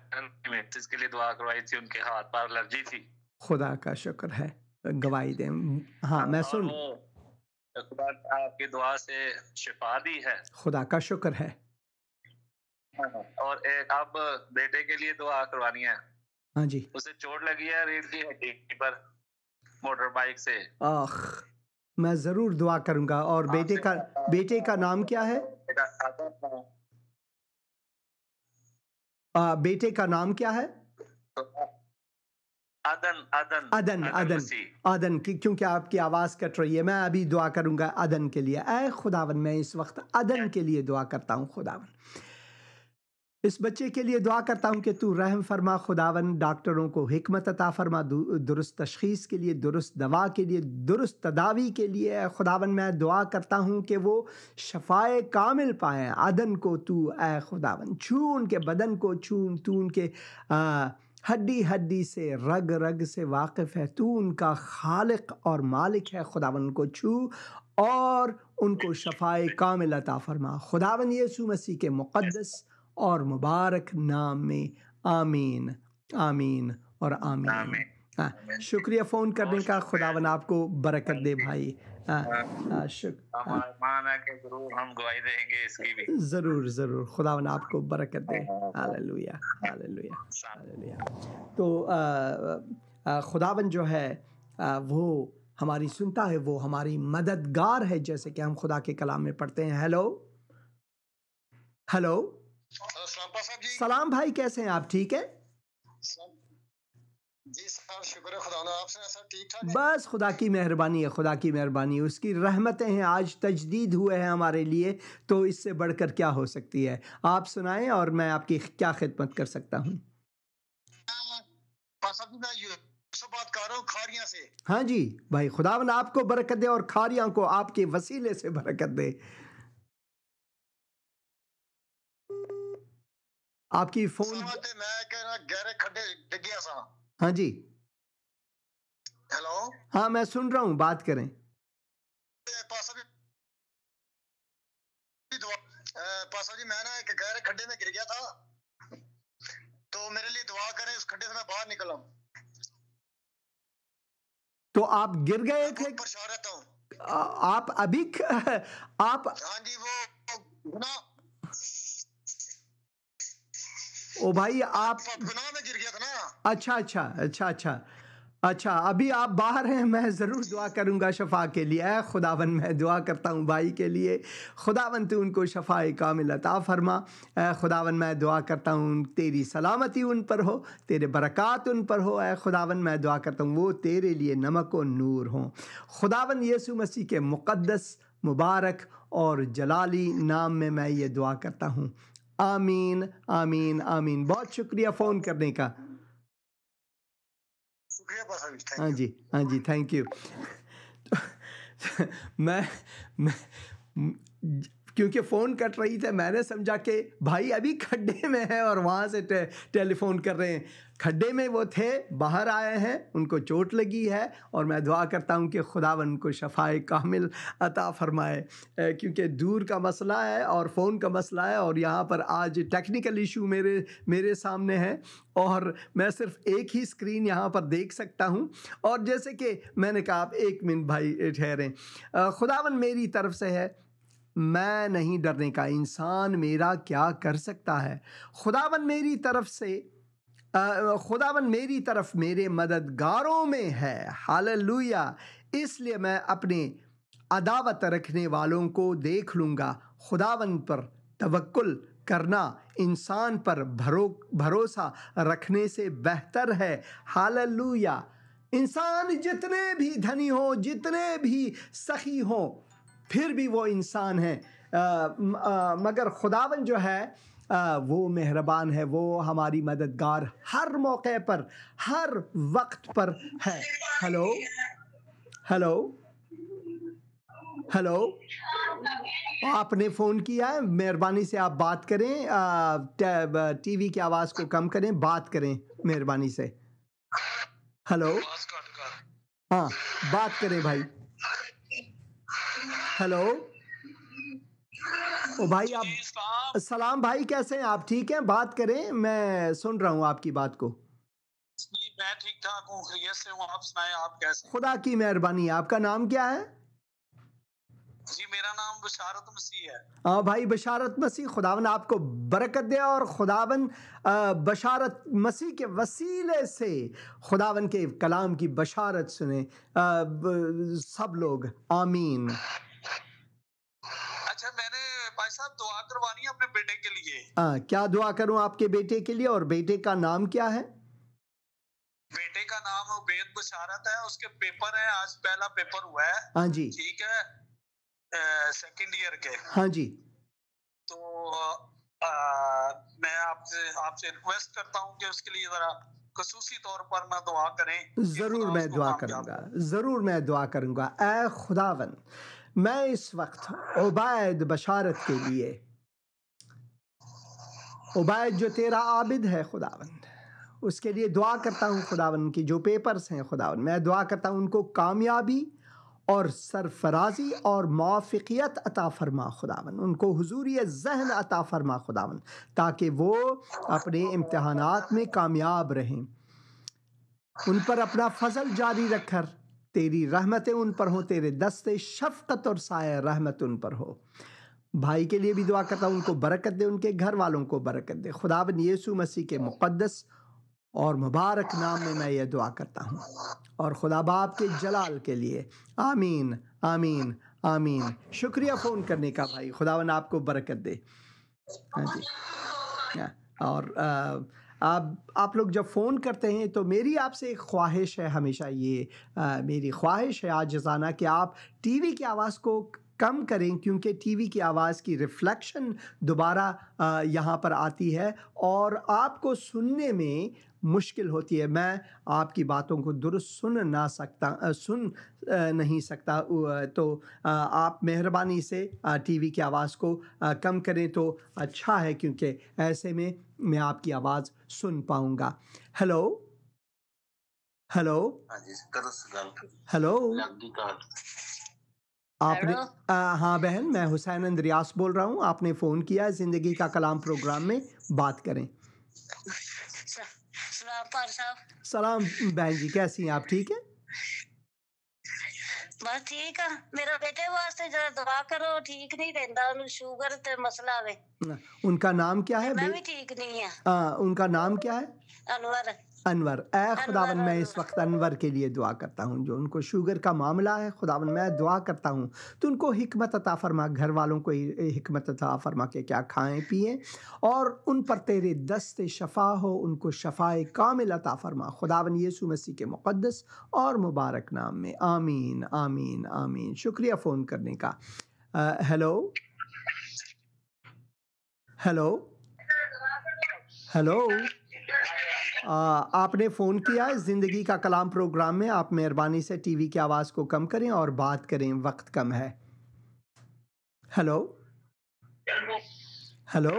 इसके लिए दुआ करवाई थी, उनके हाथ पर एलर्जी थी। खुदा का शुक्र है, गवाही दें। हाँ, मैं सुन, खुदा आपकी दुआ से शिफा दी है, खुदा का शुक्र है। और एक अब बेटे के लिए दुआ करवानी है। हाँ जी, उसे चोट लगी है रीढ़ की हड्डी पर, मोटर बाइक से। मैं जरूर दुआ करूंगा। और बेटे का नाम क्या है? बेटे का नाम क्या है? अदन, क्योंकि आपकी आवाज़ कट रही है, मैं अभी दुआ करूंगा अदन के लिए। ऐ खुदावन, मैं इस वक्त अदन के लिए दुआ करता हूँ खुदावन। इस बच्चे के लिए दुआ करता हूँ कि तू रहम फरमा खुदावन, डॉक्टरों को हिकमत अता फरमा, दुरुस्त तशखीस के लिए, दुरुस्त दवा के लिए, दुरुस्त तदावी के लिए। खुदावन मैं दुआ करता हूँ कि वो शफाए कामिल पाएँ। अदन को तू ऐ खुदावन छू, उनके बदन को छू, तू उनके हड्डी हड्डी से, रग रग से वाकिफ़ है, तू उनका खालिक और मालिक है। खुदावन उनको छू और उनको शफाए कामिल अता फरमा, खुदावन यीशु मसीह के मुक़द्दस और मुबारक नाम में। आमीन आमीन और आमीन। शुक्रिया फ़ोन करने का, खुदावन आपको बरकत दे भाई। हम गवाही देंगे इसकी भी। ज़रूर ज़रूर, खुदावन आपको बरकत दे। Hallelujah hallelujah hallelujah. तो खुदावन जो है वो हमारी सुनता है, वो हमारी मददगार है, जैसे कि हम खुदा के कलाम में पढ़ते हैं। हेलो हेलो, सलाम भाई, कैसे हैं आप? ठीक है जी साहब, शुक्र है खुदा का। आपसे सब ठीक ठाक है? बस खुदा की मेहरबानी है, खुदा की मेहरबानी, उसकी रहमतें हैं। आज तजदीद हुए हैं हमारे लिए, तो इससे बढ़कर क्या हो सकती है। आप सुनाएं और मैं आपकी क्या खिदमत कर सकता हूँ। साहब जी, मैं यूसुफ बात कर रहा हूँ खारियां से। हाँ जी भाई, खुदावन आपको बरकत दे और खारियां को आपके वसीले से बरकत दे। आपकी फोन। मैं कह रहा गहरे खड्डे डिग गया सा। हाँ जी, हेलो, हाँ मैं सुन रहा हूँ, बात करें। पासा जी, मैं ना एक गहरे खड्डे में गिर गया था, तो मेरे लिए दुआ करें, उस खड्डे से मैं बाहर निकला। तो आप गिर गए थे? परेशान रहता हूँ। आप अभी आप? हाँ जी, वो ना, ओ भाई, आप गुनाह में गिर गया था ना। अच्छा अच्छा अच्छा अच्छा अच्छा, अभी आप बाहर हैं। मैं ज़रूर दुआ करूँगा शफा के लिए। ऐ खुदावन, मैं दुआ करता हूँ भाई के लिए। खुदावन तू उनको शफाए कामिल अता फरमा। ऐ खुदावन, मैं दुआ करता हूँ तेरी सलामती उन पर हो, तेरे बरक़ात उन पर हो। ऐ खुदावन, मैं दुआ करता हूँ वो तेरे लिए नमक और नूर हों। खुदावन यीशु मसीह के मुक़द्दस, मुबारक और जलाली नाम में मैं ये दुआ करता हूँ। आमीन आमीन आमीन। बहुत शुक्रिया फ़ोन करने का। हाँ जी, हाँ जी, थैंक यू। मैं क्योंकि फ़ोन कट रही थी, मैंने समझा कि भाई अभी खड्डे में है और वहाँ से टेलीफोन कर रहे हैं। खड्डे में वो थे, बाहर आए हैं, उनको चोट लगी है, और मैं दुआ करता हूँ कि खुदावन उनको शफाए कामिल अता फरमाए, क्योंकि दूर का मसला है और फ़ोन का मसला है, और यहाँ पर आज टेक्निकल इशू मेरे सामने है, और मैं सिर्फ एक ही स्क्रीन यहाँ पर देख सकता हूँ। और जैसे कि मैंने कहा, आप एक मिनट भाई ठहरें। खुदावन मेरी तरफ से है, मैं नहीं डरने का, इंसान मेरा क्या कर सकता है। खुदावन मेरी तरफ से, खुदावन मेरी तरफ मेरे मददगारों में है। हालेलुया। इसलिए मैं अपने अदावत रखने वालों को देख लूँगा। खुदावन पर तवक्कुल करना इंसान पर भरोसा रखने से बेहतर है। हालेलुया। इंसान जितने भी धनी हो, जितने भी सखी हो, फिर भी वो इंसान है, मगर खुदावन जो है वो मेहरबान है, वो हमारी मददगार हर मौके पर, हर वक्त पर है। हेलो हेलो हेलो, आपने फ़ोन किया है, मेहरबानी से आप बात करें, टीवी की आवाज़ को कम करें, बात करें मेहरबानी से। हेलो, हाँ बात करें भाई। हेलो, ओ भाई, आप सलाम भाई, कैसे हैं आप? ठीक हैं? बात करें, मैं सुन रहा हूँ आपकी बात को। मैं ठीक ठाक हूँ, खैरियत से हूँ। आप सुनाएं, आप कैसे? खुदा की मेहरबानी। आपका नाम क्या है? जी, मेरा नाम बशारत मसीह है। हाँ भाई, बशारत मसीह, खुदावन आपको बरकत दे, और खुदावन बशारत मसीह के वसीले से खुदावन के कलाम की बशारत सुने सब लोग। आमीन। अच्छा, मैंने भाई साहब दुआ करवानी है अपने बेटे के लिए। क्या दुआ करूं आपके बेटे के लिए? और बेटे का नाम क्या है? बेटे का नाम उबैद बशारत है। उसके पेपर है, आज पहला पेपर हुआ है। हाँ जी, ठीक है, सेकंड ईयर के। हाँ जी। तो मैं आपसे रिक्वेस्ट करता हूँ कि उसके लिए जरा खसूसी तौर पर मैं दुआ करें। ज़रूर मैं दुआ करूँगा, ज़रूर मैं दुआ करूँगा। ऐ खुदावन, मैं इस वक्त उबैद बशारत के लिए, उबैद जो तेरा आबिद है खुदावन, उसके लिए दुआ करता हूँ खुदावन की जो पेपर्स हैं खुदावन, मैं दुआ करता हूँ उनको कामयाबी और सरफराजी और मुआफ़िक़ियत अता फरमा खुदावन, उनको हुजूरियत ज़हन अता फरमा खुदावन, ताकि वो अपने इम्तिहानात में कामयाब रहें। उन पर अपना फजल जारी रखकर तेरी रहमतें उन पर हों, तेरे दस्ते शफ़क़त और साया रहमत उन पर हो। भाई के लिए भी दुआ करता हूँ, उनको बरकत दे, उनके घर वालों को बरकत दे खुदावन। यीशु मसीह के मुक़द्दस और मुबारक नाम में मैं ये दुआ करता हूँ, और खुदा बाप के जलाल के लिए। आमीन आमीन आमीन। शुक्रिया फ़ोन करने का भाई, खुदावन आपको बरकत दे। हाँ जी। और आप लोग जब फ़ोन करते हैं तो मेरी आपसे एक ख्वाहिश है, हमेशा ये मेरी ख्वाहिश है आजिज़ाना, कि आप टीवी की आवाज़ को कम करें, क्योंकि टीवी की आवाज़ की रिफ्लेक्शन दोबारा यहाँ पर आती है और आपको सुनने में मुश्किल होती है। मैं आपकी बातों को दुरुस्त सुन नहीं सकता। तो आप मेहरबानी से टीवी की आवाज़ को कम करें तो अच्छा है, क्योंकि ऐसे में मैं आपकी आवाज़ सुन पाऊँगा। हेलो हेलो हेलो, आपने हाँ बहन, मैं हुसैन अंद्रियास बोल रहा हूँ। आपने फ़ोन किया है ज़िंदगी का कलाम प्रोग्राम में, बात करें। सलाम बहन जी, कैसी हैं आप? ठीक है, बस ठीक है। मेरा बेटे वास्ते जरा दुआ करो, ठीक नहीं रहता, उन्हें शुगर ते मसला है। उनका नाम क्या है? मैं भी ठीक नहीं है। उनका नाम क्या है? अनवर। अनवर। खुदावन मैं इस वक्त अनवर के लिए दुआ करता हूँ, जो उनको शुगर का मामला है। खुदावन मैं दुआ करता हूँ तो उनको हिकमत अता फरमा, घर वालों को हिकमत अता फरमा के क्या खाएं पिएं, और उन पर तेरे दस्ते शफा हो, उनको शफाए कामिल अता फरमा खुदावन यीशु मसीह के मुक़द्दस और मुबारक नाम में। आमीन आमीन आमीन। शुक्रिया फ़ोन करने का। हेलो हेलो हेलो, आपने फ़ोन किया है ज़िंदगी का कलाम प्रोग्राम में। आप मेहरबानी से टीवी की आवाज़ को कम करें और बात करें, वक्त कम है। हेलो हेलो,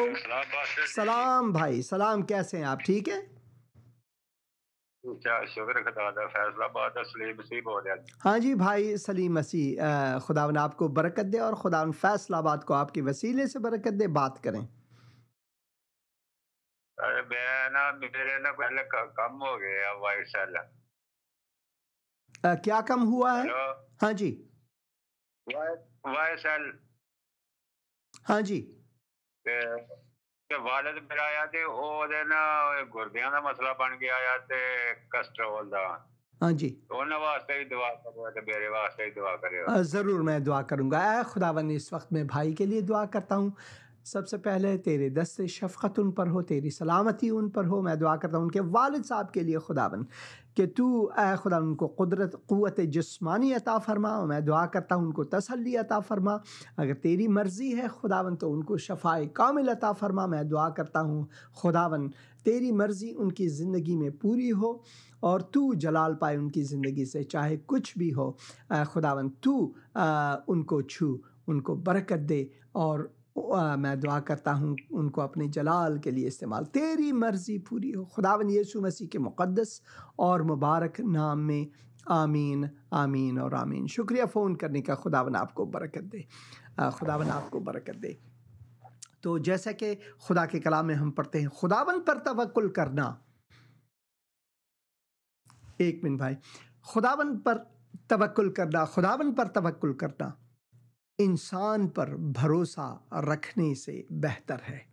सलाम भाई, सलाम, कैसे हैं आप? ठीक है, शुक्र खुदा दा। फैसलाबाद सलीम मसीह बोल रहा। हाँ जी भाई, सलीम मसीह। खुदावन आपको बरकत दे और खुदावन फैसलाबाद को आपके वसीले से बरकत दे। बात करें। अरे मैं ना, मेरे ना पहले कम हो गया वाइट सेल। क्या कम हुआ है? हाँ जी, वाइट सेल। हाँ जी, ते वालद मेरा आया ते ओदे ना गुर्दियां दा मसला बन गया आया ते कोलेस्ट्रॉल दा। हाँ जी, उन वास्ते भी दुआ करो ते मेरे वास्ते भी दुआ करियो। ज़रूर मैं दुआ करूँगा। खुदावन इस वक्त मैं भाई के लिए दुआ करता हूँ। सबसे पहले तेरे दस्ते शफ़क़त उन पर हो, तेरी सलामती उन पर हो। मैं दुआ करता हूँ उनके वालिद साहब के लिए खुदावन, कि तू खुदा उनको कुदरत क़ुव्वत जिस्मानी अता फ़रमा। मैं दुआ करता हूँ उनको तसल्ली अता फ़रमा। अगर तेरी मर्ज़ी है खुदावन तो उनको शफ़ाए कामिल अता फ़रमा। मैं दुआ करता हूँ खुदावन तेरी मर्ज़ी उनकी ज़िंदगी में पूरी हो और तू जलाल पाए उनकी ज़िंदगी से, चाहे कुछ भी हो। खुदावन तू उनको छू, उनको बरकत दे, और मैं दुआ करता हूँ उनको अपने जलाल के लिए इस्तेमाल। तेरी मर्ज़ी पूरी हो खुदावन यीशु मसीह के मुक़द्दस और मुबारक नाम में। आमीन आमीन और आमीन। शुक्रिया फ़ोन करने का। खुदावन आपको बरकत दे, खुदावन आपको बरकत दे। तो जैसा कि खुदा के कलाम में हम पढ़ते हैं, खुदावन पर तवक्कुल करना। एक मिनट भाई, खुदावन पर तवक्कुल करना, खुदावन पर तवक्कुल करना इंसान पर भरोसा रखने से बेहतर है।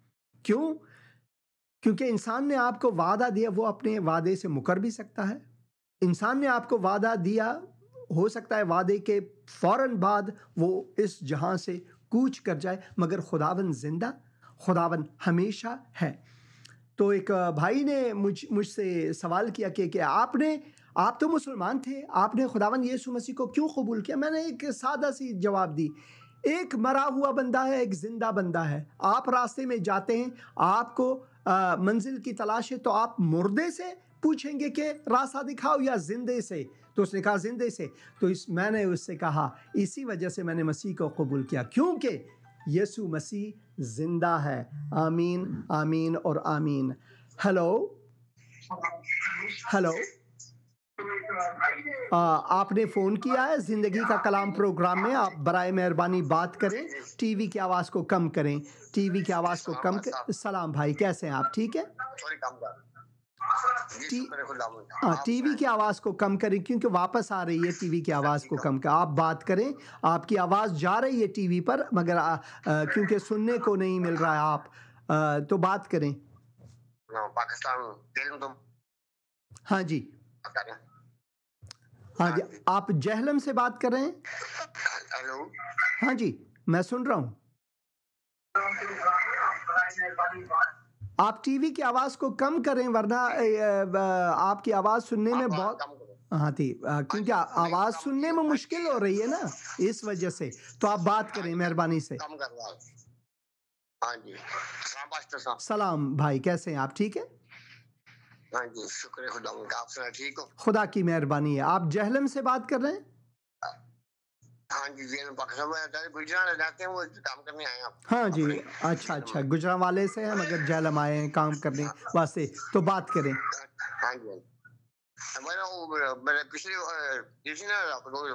क्यों? क्योंकि इंसान ने आपको वादा दिया, वो अपने वादे से मुकर भी सकता है। इंसान ने आपको वादा दिया, हो सकता है वादे के फौरन बाद वो इस जहां से कूच कर जाए, मगर खुदावन जिंदा, खुदावन हमेशा है। तो एक भाई ने मुझसे सवाल किया कि आप तो मुसलमान थे, आपने खुदावन यीशु मसीह को क्यों कबूल किया? मैंने एक सादा सी जवाब दी, एक मरा हुआ बंदा है, एक जिंदा बंदा है। आप रास्ते में जाते हैं, आपको मंजिल की तलाश है, तो आप मुर्दे से पूछेंगे कि रास्ता दिखाओ या जिंदे से? तो उसने कहा जिंदे से। तो मैंने उससे कहा इसी वजह से मैंने मसीह को कबूल किया, क्योंकि यीशु मसीह जिंदा है। आमीन आमीन और आमीन। हेलो हेलो, आपने फ़ोन किया है ज़िंदगी का कलाम प्रोग्राम में। आप बराए मेहरबानी बात करें, टीवी की आवाज़ को कम करें, टीवी की आवाज़ को कम करें। सलाम भाई, कैसे हैं आप? ठीक है, टीवी की आवाज़ को कम करें क्योंकि वापस आ रही है। टीवी की आवाज़ को कम कर, आप बात करें, आपकी आवाज़ जा रही है टीवी पर, मगर क्योंकि सुनने को नहीं मिल रहा है, आप तो बात करें। पाकिस्तान हाँ जी, हाँ जी, आप जहलम से बात कर रहे हैं? हेलो, हाँ जी, मैं सुन रहा हूँ। आप टीवी की आवाज को कम करें, वरना आपकी आवाज सुनने में बहुत हाँ थी, क्योंकि आवाज सुनने में मुश्किल हो रही है ना, इस वजह से। तो आप बात करें मेहरबानी से। कम कर रहा हूं। हाँ जी, सलाम पास्टर साहब। सलाम भाई, कैसे हैं आप? ठीक है? हाँ जी, शुक्र खुदा का। आप सुना ठीक हो? खुदा की मेहरबानी है। आप जहलम से बात कर रहे हैं? हाँ जी, जेल पाकिस्तान में गुजरात रहते हैं, वो काम करने आए हैं आप। हाँ जी, अच्छा, गुजरांवाले से हैं मगर जहलम आए हैं काम करने वास्ते, तो बात करें। हाँ जी, मैंने पिछले ना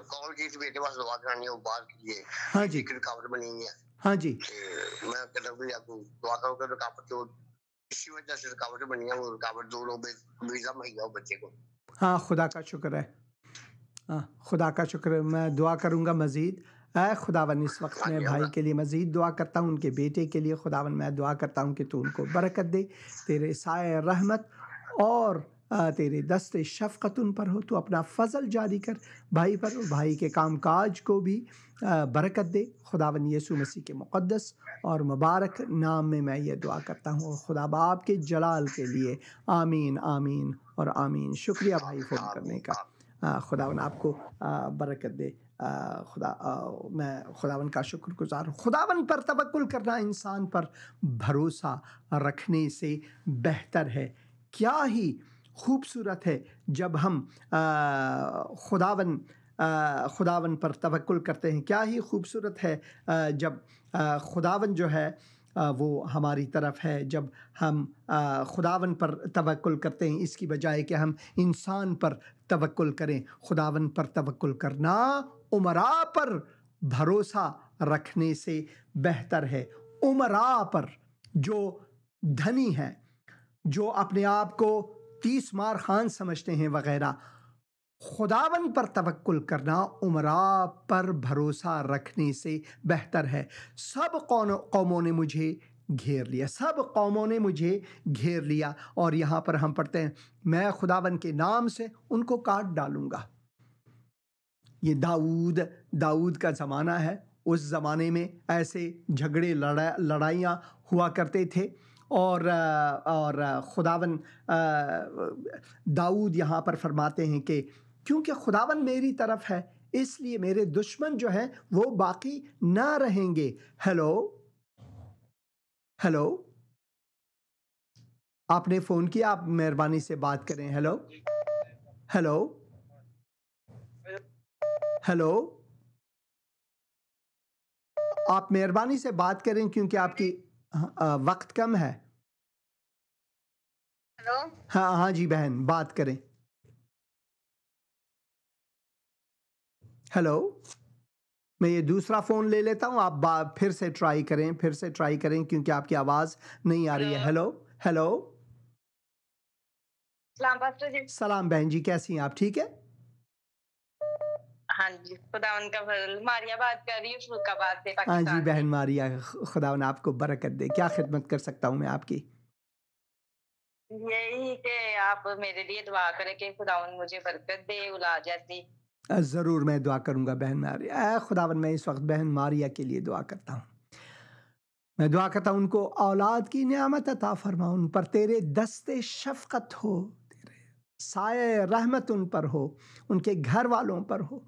कॉल की थी बेटे पास दुआ करानी है, वो बात की है। हाँ जी, रुकावट बनी हुई है। हाँ जी, मैं कहता हूँ आपको दुआ करोगे रुकावट, तो इसी वजह से रुकावट बनी है, वो रुकावट दूर हो, वीजा मुहैया हो बच्चे को। हाँ, खुदा का शुक्र है। हाँ, खुदा का शुक्र है। मैं दुआ करूँगा मज़ीद। ऐ खुदावन, इस वक्त मैं भाई के लिए मज़ीद दुआ करता हूँ, उनके बेटे के लिए। खुदावन, मैं दुआ करता हूँ कि तू उनको बरकत दे, तेरे साए रहमत और तेरे दस्ते शफ़क़त उन पर हो। तू अपना फ़ज़ल जारी कर भाई पर, और भाई के काम काज को भी बरकत दे। खुदावन यीशु मसीह के मुक़द्दस और मुबारक नाम में मैं ये दुआ करता हूँ, खुदा बाप के जलाल के लिए। आमीन, आमीन और आमीन। शुक्रिया भाई फ़ोन करने का। खुदावन आपको बरकत दे। मैं खुदावन का शुक्रगुज़ार हूँ। खुदावन पर तवक्कुल करना इंसान पर भरोसा रखने से बेहतर है। क्या ही खूबसूरत है जब हम खुदावन पर तवक्कुल करते हैं। क्या ही खूबसूरत है जब खुदावन जो है वो हमारी तरफ है। जब हम खुदावन पर तवक्कुल करते हैं, इसकी बजाय कि हम इंसान पर तवक्कुल करें। खुदावन पर तवक्कुल करना उमरा पर भरोसा रखने से बेहतर है। उमरा पर, जो धनी हैं, जो अपने आप को 30 मार खान समझते हैं वगैरह, खुदावन पर तवक्कुल करना उमरा पर भरोसा रखने से बेहतर है। सब कौमों ने मुझे घेर लिया, सब कौमों ने मुझे घेर लिया। और यहाँ पर हम पढ़ते हैं, मैं खुदावन के नाम से उनको काट डालूंगा। ये दाऊद का ज़माना है। उस ज़माने में ऐसे झगड़े लड़ाइयाँ हुआ करते थे। और खुदावन दाऊद यहाँ पर फरमाते हैं कि क्योंकि खुदावन मेरी तरफ है, इसलिए मेरे दुश्मन जो हैं वो बाकी ना रहेंगे। हेलो, आपने फ़ोन किया, आप मेहरबानी से बात करें। हेलो, आप मेहरबानी से बात करें क्योंकि आपकी वक्त कम है। हेलो, हाँ जी बहन, बात करें। हेलो, मैं ये दूसरा फ़ोन ले लेता हूँ, आप फिर से ट्राई करें क्योंकि आपकी आवाज़ नहीं आ रही है। हेलो, सलाम पास्टर जी। सलाम बहन जी, कैसी हैं आप? ठीक है? हाँ जी, खुदावन का फजल। मारिया बात कर रही हूँ फरुखाबाद से, हाँ पाकिस्तान जी बहन मारिया, खुदावन आपको बरकत दे। क्या खिदमत कर सकता हूँ मैं आपकी? यही कि आप मेरे लिए दुआ करें कि खुदावन मुझे बरकत दे, औलाद जैसी। ज़रूर मैं दुआ करूँगा बहन मारिया। खुदावन, मैं इस वक्त बहन मारिया के लिए दुआ करता हूँ। मैं दुआ करता हूँ उनको औलाद की नेमत अता फरमा, उन पर तेरे दस्ते शफ़क़त हो, तेरे साए रहमत उन पर हो, उनके घर वालों पर हो।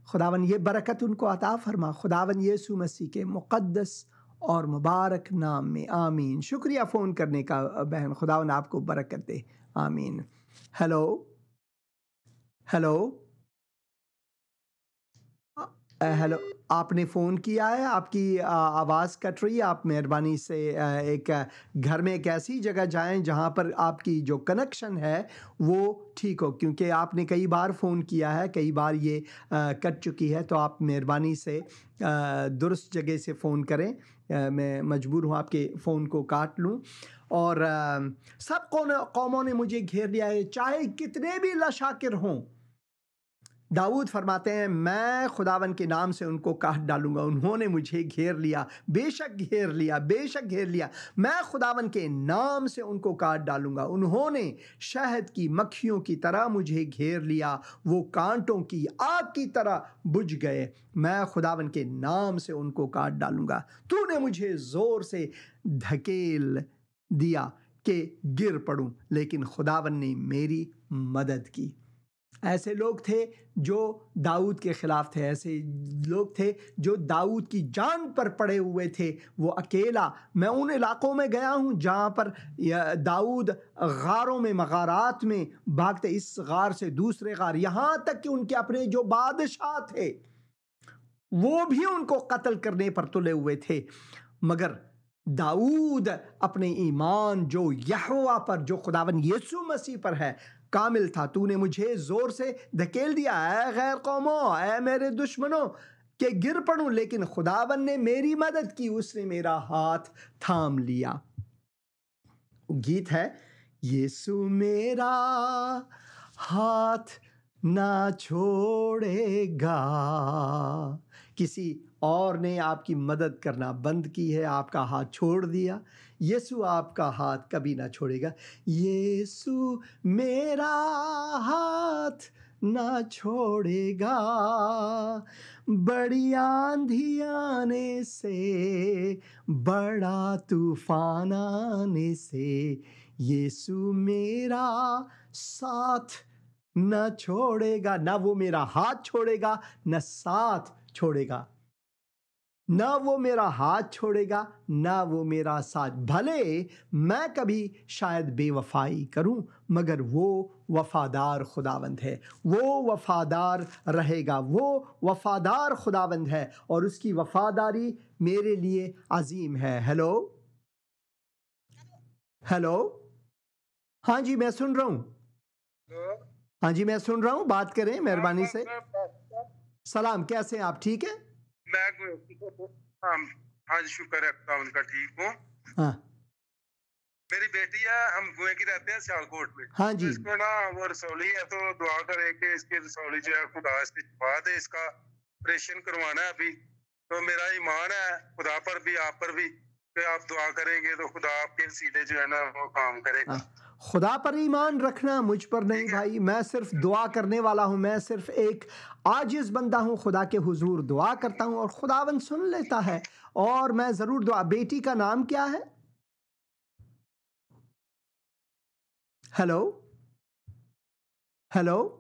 खुदावन ये बरकत उनको अता फरमा, खुदावन यीशु मसीह के मुक़द्दस और मुबारक नाम में। आमीन। शुक्रिया फ़ोन करने का बहन, खुदावन आपको बरकत दे। आमीन। हेलो, आपने फ़ोन किया है, आपकी आवाज़ कट रही है। आप मेहरबानी से एक घर में एक ऐसी जगह जाएं जहां पर आपकी जो कनेक्शन है वो ठीक हो, क्योंकि आपने कई बार फ़ोन किया है, कई बार ये कट चुकी है। तो आप मेहरबानी से दुरुस्त जगह से फ़ोन करें। मैं मजबूर हूँ आपके फ़ोन को काट लूँ। और सब कौमों ने मुझे घेर लिया है, चाहे कितने भी लशाकिर हों, दाऊद फरमाते हैं, मैं खुदावन के नाम से उनको काट डालूंगा। उन्होंने मुझे घेर लिया, बेशक घेर लिया, बेशक घेर लिया। मैं खुदावन के नाम से उनको काट डालूंगा। उन्होंने शहद की मक्खियों की तरह मुझे घेर लिया, वो कांटों की आग की तरह बुझ गए। मैं खुदावन के नाम से उनको काट डालूंगा। तूने मुझे जोर से धकेल दिया कि गिर पड़ूं, लेकिन खुदावन ने मेरी मदद की। ऐसे लोग थे जो दाऊद के ख़िलाफ़ थे, ऐसे लोग थे जो दाऊद की जान पर पड़े हुए थे। वो अकेला, मैं उन इलाक़ों में गया हूँ जहाँ पर दाऊद गारों में, मगारात में भागते, इस गार से दूसरे गार, यहाँ तक कि उनके अपने जो बादशाह थे वो भी उनको कत्ल करने पर तुले हुए थे। मगर दाऊद अपने ईमान जो यहोवा पर, जो खुदावन यीशु मसीह पर है, कामिल था। तूने मुझे जोर से धकेल दिया, ऐ गैर कौमों, ऐ मेरे दुश्मनों, के गिर पड़ूं, लेकिन खुदावन ने मेरी मदद की, उसने मेरा हाथ थाम लिया। गीत है, यीशु मेरा हाथ ना छोड़ेगा। किसी और ने आपकी मदद करना बंद की है, आपका हाथ छोड़ दिया, यीशु आपका हाथ कभी ना छोड़ेगा। यीशु मेरा हाथ ना छोड़ेगा, बड़ी आंधी आने से, बड़ा तूफान आने से, यीशु मेरा साथ न छोड़ेगा। ना वो मेरा हाथ छोड़ेगा, न साथ छोड़ेगा। ना वो मेरा हाथ छोड़ेगा, ना वो मेरा साथ। भले मैं कभी शायद बेवफाई करूं, मगर वो वफादार खुदावंद है, वो वफादार रहेगा, वो वफादार खुदावंद है और उसकी वफादारी मेरे लिए अजीम है। हेलो हेलो, हाँ जी मैं सुन रहा हूँ। हाँ जी मैं सुन रहा हूँ, बात करें मेहरबानी से। सलाम, कैसे हैं आप? ठीक है? हाँ जी, शुक्र है खुदा उनका, ठीक हूँ। हाँ, मेरी बेटी है, हम गोए की रहते हैं सियालकोट में। हाँ जी। तो इसको ना वो रसौली है, तो दुआ करे कि इसकी रसौली जो है खुदा इसकी शिफा दे। इसका ऑपरेशन करवाना है अभी। तो मेरा ईमान है खुदा पर भी, आप पर भी, कि आप दुआ करेंगे तो खुदा आपके सीधे जो है ना वो काम करेगा। खुदा पर ईमान रखना, मुझ पर नहीं भाई। मैं सिर्फ दुआ करने वाला हूँ, मैं सिर्फ एक आजिज़ बंदा हूँ। खुदा के हुजूर दुआ करता हूँ और खुदावन सुन लेता है, और मैं ज़रूर दुआ। बेटी का नाम क्या है? हेलो हेलो,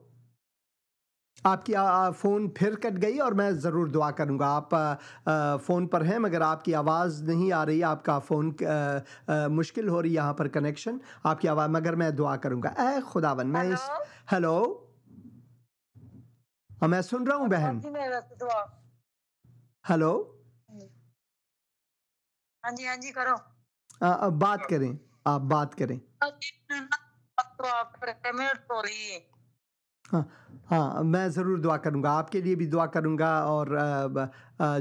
आपकी फ़ोन फिर कट गई और मैं ज़रूर दुआ करूँगा। आप फ़ोन पर हैं मगर आपकी आवाज़ नहीं आ रही, आपका फ़ोन मुश्किल हो रही यहाँ पर कनेक्शन, आपकी आवाज़, मगर मैं दुआ करूँगा। ऐ खुदावन, मैं इस हेलो, हाँ मैं सुन रहा हूँ बहन। हेलो, हाँ जी करो। अब बात करें, आप बात करें। हाँ हाँ, मैं ज़रूर दुआ करूँगा, आपके लिए भी दुआ करूँगा, और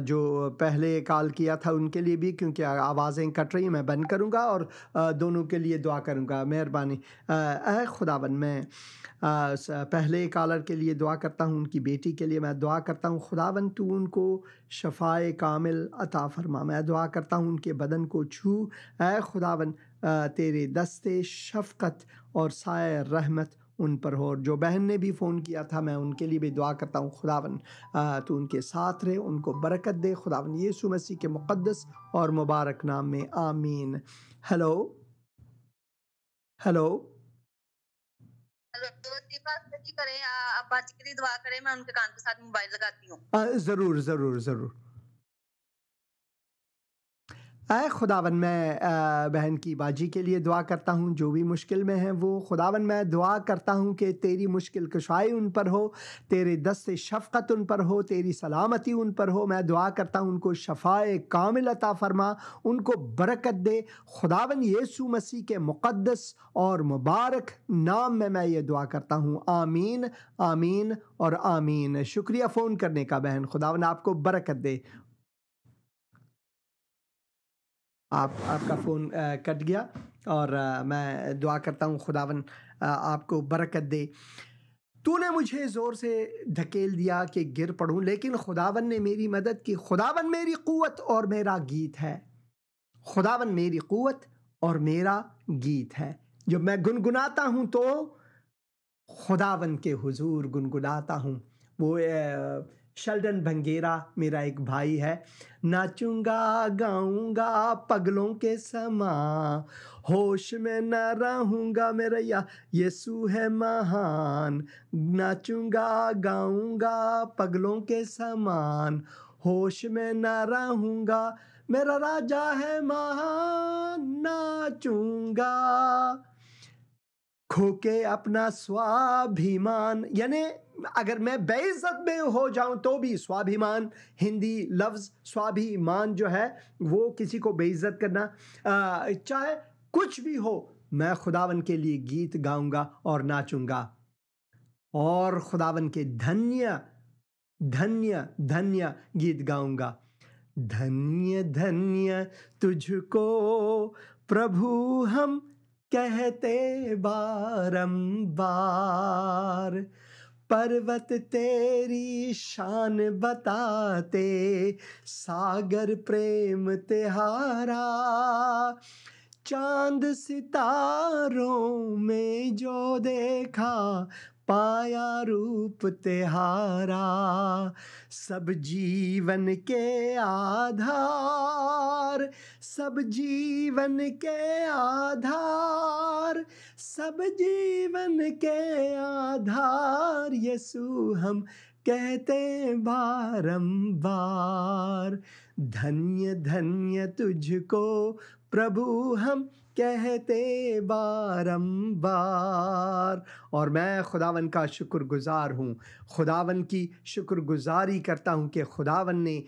जो पहले कॉल किया था उनके लिए भी, क्योंकि आवाज़ें कट रही हैं। मैं बंद करूँगा और दोनों के लिए दुआ करूँगा। मेहरबानी। ऐ खुदावन, मैं पहले कॉलर के लिए दुआ करता हूँ, उनकी बेटी के लिए मैं दुआ करता हूँ। खुदावन तू उनको शफ़ाए कामिल अता फरमा। मैं दुआ करता हूँ उनके बदन को छू। ऐ खुदावन, तेरे दस्ते शफ़क़त और साए रहमत उन पर हो। जो बहन ने भी फ़ोन किया था, मैं उनके लिए भी दुआ करता हूँ। खुदावन तू उनके साथ रहे, उनको बरकत दे। खुदावन यीशु मसीह के मुक़द्दस और मुबारक नाम में, आमीन। हेलो हेलो, करें आप बात के लिए दुआ करें, मैं उनके कान के साथ मोबाइल लगाती हूँ। ज़रूर ज़रूर ज़रूर। ऐ खुदावन, मैं बहन की बाजी के लिए दुआ करता हूँ, जो भी मुश्किल में है वो। खुदावन मैं दुआ करता हूँ कि तेरी मुश्किल कुशाई उन पर हो, तेरे दस्ते शफ़क़त उन पर हो, तेरी सलामती उन पर हो। मैं दुआ करता हूँ उनको शफ़ाए कामिल अता फ़रमा, उनको बरकत दे। खुदावन यीशु मसीह के मुक़द्दस और मुबारक नाम में मैं ये दुआ करता हूँ। आमीन आमीन और आमीन। शुक्रिया फ़ोन करने का बहन, खुदावन आपको बरकत दे। आपका फ़ोन कट गया और मैं दुआ करता हूँ खुदावन आपको बरकत दे। तूने मुझे ज़ोर से धकेल दिया कि गिर पड़ूं, लेकिन खुदावन ने मेरी मदद की। खुदावन मेरी क़ुव्वत और मेरा गीत है। खुदावन मेरी क़ुव्वत और मेरा गीत है। जब मैं गुनगुनाता हूँ तो खुदावन के हुजूर गुनगुनाता हूँ। वो शेल्डन भंगेरा मेरा एक भाई है। नाचूंगा गाऊंगा पगलों के समा, होश में न रहूंगा मेरा यीशु है महान। नाचूंगा गाऊंगा पगलों के समान, होश में न रहूंगा मेरा राजा है महान। नाचूंगा खो के अपना स्वाभिमान, यानी अगर मैं बेइज्जत में हो जाऊं तो भी स्वाभिमान, हिंदी लफ्ज़ स्वाभिमान जो है वो किसी को बेइज्जत करना, चाहे कुछ भी हो, मैं खुदावन के लिए गीत गाऊंगा और नाचूंगा और खुदावन के धन्य धन्य धन्य गीत गाऊंगा। धन्य धन्य तुझको प्रभु हम कहते बारंबार, पर्वत तेरी शान बताते, सागर प्रेम तिहारा, चांद सितारों में जो देखा, पाया रूप तिहारा। सब जीवन के आधार, सब जीवन के आधार, सब जीवन के आधार, यीशु हम कहते बारंबार। धन्य धन्य तुझको प्रभु हम कहते बारंबार। और मैं खुदावन का शुक्रगुजार हूँ, खुदावन की शुक्रगुजारी करता हूँ कि खुदावन ने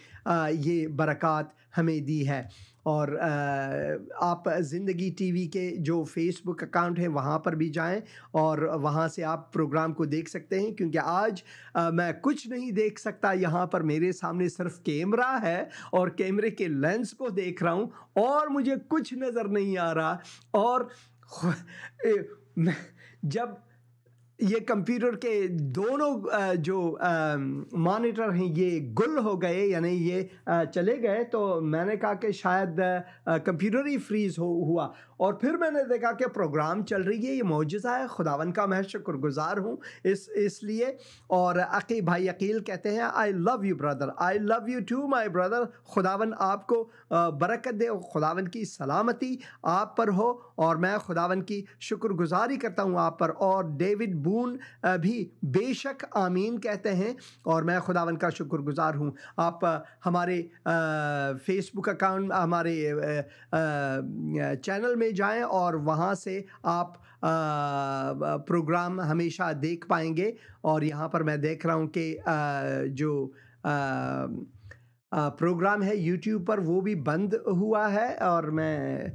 ये बरक़ात हमें दी है। और आप ज़िंदगी टीवी के जो फेसबुक अकाउंट है वहाँ पर भी जाएं और वहाँ से आप प्रोग्राम को देख सकते हैं, क्योंकि आज मैं कुछ नहीं देख सकता। यहाँ पर मेरे सामने सिर्फ कैमरा है और कैमरे के लेंस को देख रहा हूँ और मुझे कुछ नज़र नहीं आ रहा। और जब ये कंप्यूटर के दोनों जो मॉनिटर हैं ये गुल हो गए, यानी ये चले गए, तो मैंने कहा कि शायद कंप्यूटर ही फ्रीज़ हुआ। और फिर मैंने देखा कि प्रोग्राम चल रही है। ये मौजज़ा है, खुदावन का मैं शुक्रगुजार हूँ इसलिए। और अकी भाई अकील कहते हैं I love you brother, I love you too my brother. खुदावन आपको बरकत दे, खुदावन की सलामती आप पर हो और मैं खुदावन की शुक्रगुजारी करता हूँ आप पर। और डेविड बून भी बेशक आमीन कहते हैं और मैं खुदावन का शुक्रगुजार हूँ। आप हमारे फेसबुक अकाउंट, हमारे चैनल में जाएं और वहाँ से आप प्रोग्राम हमेशा देख पाएंगे। और यहाँ पर मैं देख रहा हूँ कि जो प्रोग्राम है यूट्यूब पर वो भी बंद हुआ है और मैं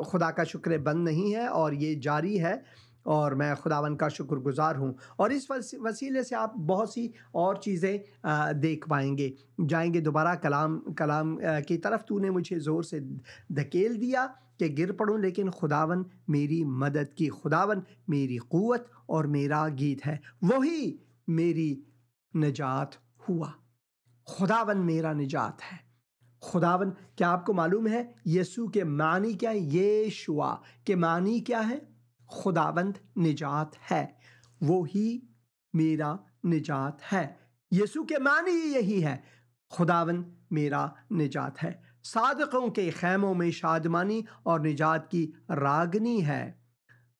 खुदा का शुक्र बंद नहीं है और ये जारी है और मैं खुदावन का शुक्रगुजार हूँ। और इस वसीले से आप बहुत सी और चीज़ें देख पाएंगे। जाएंगे दोबारा कलाम की तरफ। तूने मुझे ज़ोर से धकेल दिया कि गिर पड़ूं, लेकिन खुदावन मेरी मदद की। खुदावन मेरी क़ुव्वत और मेरा गीत है, वही मेरी निजात हुआ। खुदावन मेरा निजात है। खुदावन, क्या आपको मालूम है यीशु के मानी क्या है? येशुआ के मानी क्या है? खुदावंद निजात है, वो ही मेरा निजात है। यीशु के मानी यही है, खुदावंद मेरा निजात है। सादिकों के खैमों में शादमानी और निजात की रागनी है।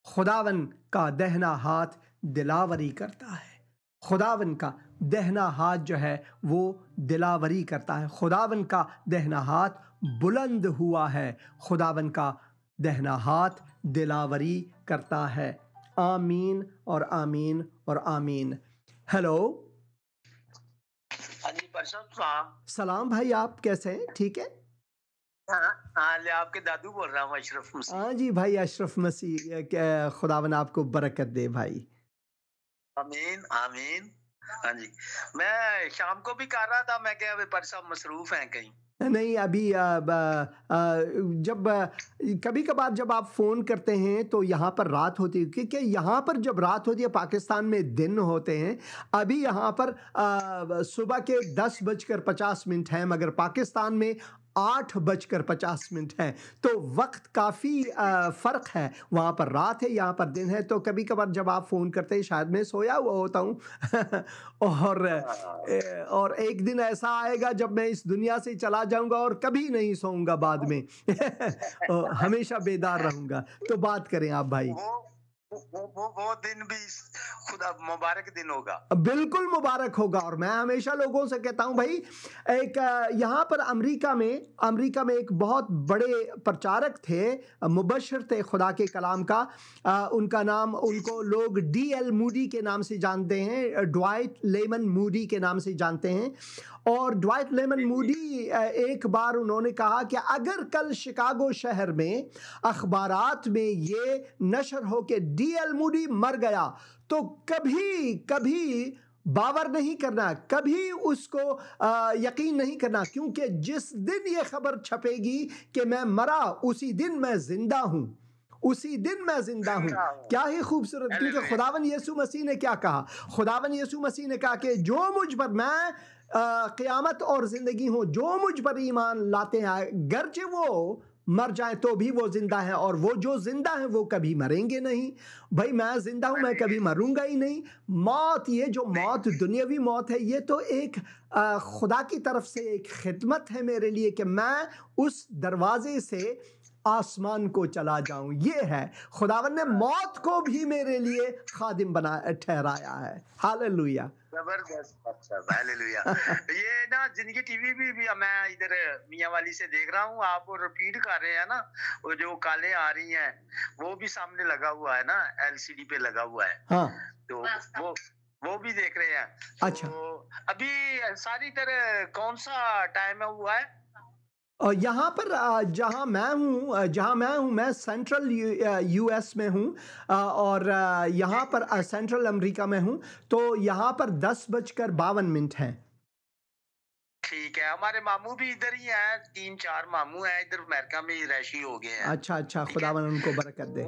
खुदावन का दहना हाथ दिलावरी करता है। खुदावन का दहना हाथ जो है वो दिलावरी करता है। खुदावन का दहना हाथ बुलंद हुआ है। खुदावन का दहना हाथ दिलावरी करता है। आमीन और आमीन और आमीन। हेलो, सलाम भाई, आप कैसे हैं? ठीक है? हाँ, आपके दादू बोल रहा हूँ, अशरफ मसीह। हाँ जी भाई, अशरफ मसीह, खुदावन आपको बरकत दे भाई। आमीन आमीन। हाँ जी, मैं शाम को भी कर रहा था, मैं क्या पर साहब मसरूफ हैं कहीं। नहीं अभी जब कभी कभार जब आप फ़ोन करते हैं तो यहाँ पर रात होती है, क्योंकि यहाँ पर जब रात होती है पाकिस्तान में दिन होते हैं। अभी यहाँ पर सुबह के 10:50 हैं, मगर पाकिस्तान में 8:50 है, तो वक्त काफ़ी फ़र्क है। वहाँ पर रात है, यहाँ पर दिन है। तो कभी कभार जब आप फ़ोन करते हैं शायद मैं सोया हुआ होता हूँ और एक दिन ऐसा आएगा जब मैं इस दुनिया से चला जाऊंगा और कभी नहीं सोऊंगा बाद में हमेशा बेदार रहूंगा। तो बात करें आप भाई। वो दिन भी खुदा मुबारक दिन होगा, बिल्कुल मुबारक होगा। और मैं हमेशा लोगों से कहता हूं भाई, एक यहाँ पर अमेरिका में एक बहुत बड़े प्रचारक थे, मुबशर थे खुदा के कलाम का। उनका नाम, उनको लोग D.L. मूडी के नाम से जानते हैं, ड्वाइट लेमन मूडी के नाम से जानते हैं। और ड्वाइट लेमन मूडी एक बार उन्होंने कहा कि अगर कल शिकागो शहर में अखबारात में ये नशर हो कि D.L. मूडी मर गया, तो कभी बावर नहीं करना, कभी उसको यकीन नहीं करना, क्योंकि जिस दिन ये खबर छपेगी कि मैं मरा, उसी दिन मैं जिंदा हूं, उसी दिन मैं जिंदा हूं। क्या ही खूबसूरत, क्योंकि खुदावन यीशु मसीह ने क्या कहा? खुदावन यीशु मसीह ने कहा कि जो मुझ पर, मैं क़यामत और ज़िंदगी हूँ, जो मुझ पर ईमान लाते हैं, गर्चे वो मर जाए तो भी वो जिंदा है, और वो जो जिंदा है वो कभी मरेंगे नहीं। भाई मैं जिंदा हूं, मैं कभी मरूंगा ही नहीं। मौत, ये जो मौत दुनियावी मौत है, ये तो एक खुदा की तरफ से एक खिदमत है मेरे लिए कि मैं उस दरवाजे से आसमान को चला जाऊं। ये है, खुदावन ने मौत को भी मेरे लिए खादिम बना ठहराया है। हालेलुया, जबरदस्त, अच्छा हालेलुया। ये ना जिंदगी टीवी भी मैं इधर मियां वाली से देख रहा हूँ, आप वो रिपीट कर रहे हैं ना, वो जो कालें आ रही हैं वो भी सामने लगा हुआ है ना, LCD पे लगा हुआ है। हाँ, तो वो भी देख रहे हैं। अच्छा, तो अभी सारी तरह कौन सा टाइम हुआ है? और यहाँ पर जहाँ मैं हूँ, मैं सेंट्रल US में हूँ, और यहाँ पर सेंट्रल अमेरिका में हूँ। तो यहाँ पर 10:52 हैं। ठीक है, हमारे मामू भी इधर ही हैं, 3-4 मामू हैं इधर अमेरिका में ही रैशी हो गए हैं। अच्छा, खुदावन उनको बरकत दे।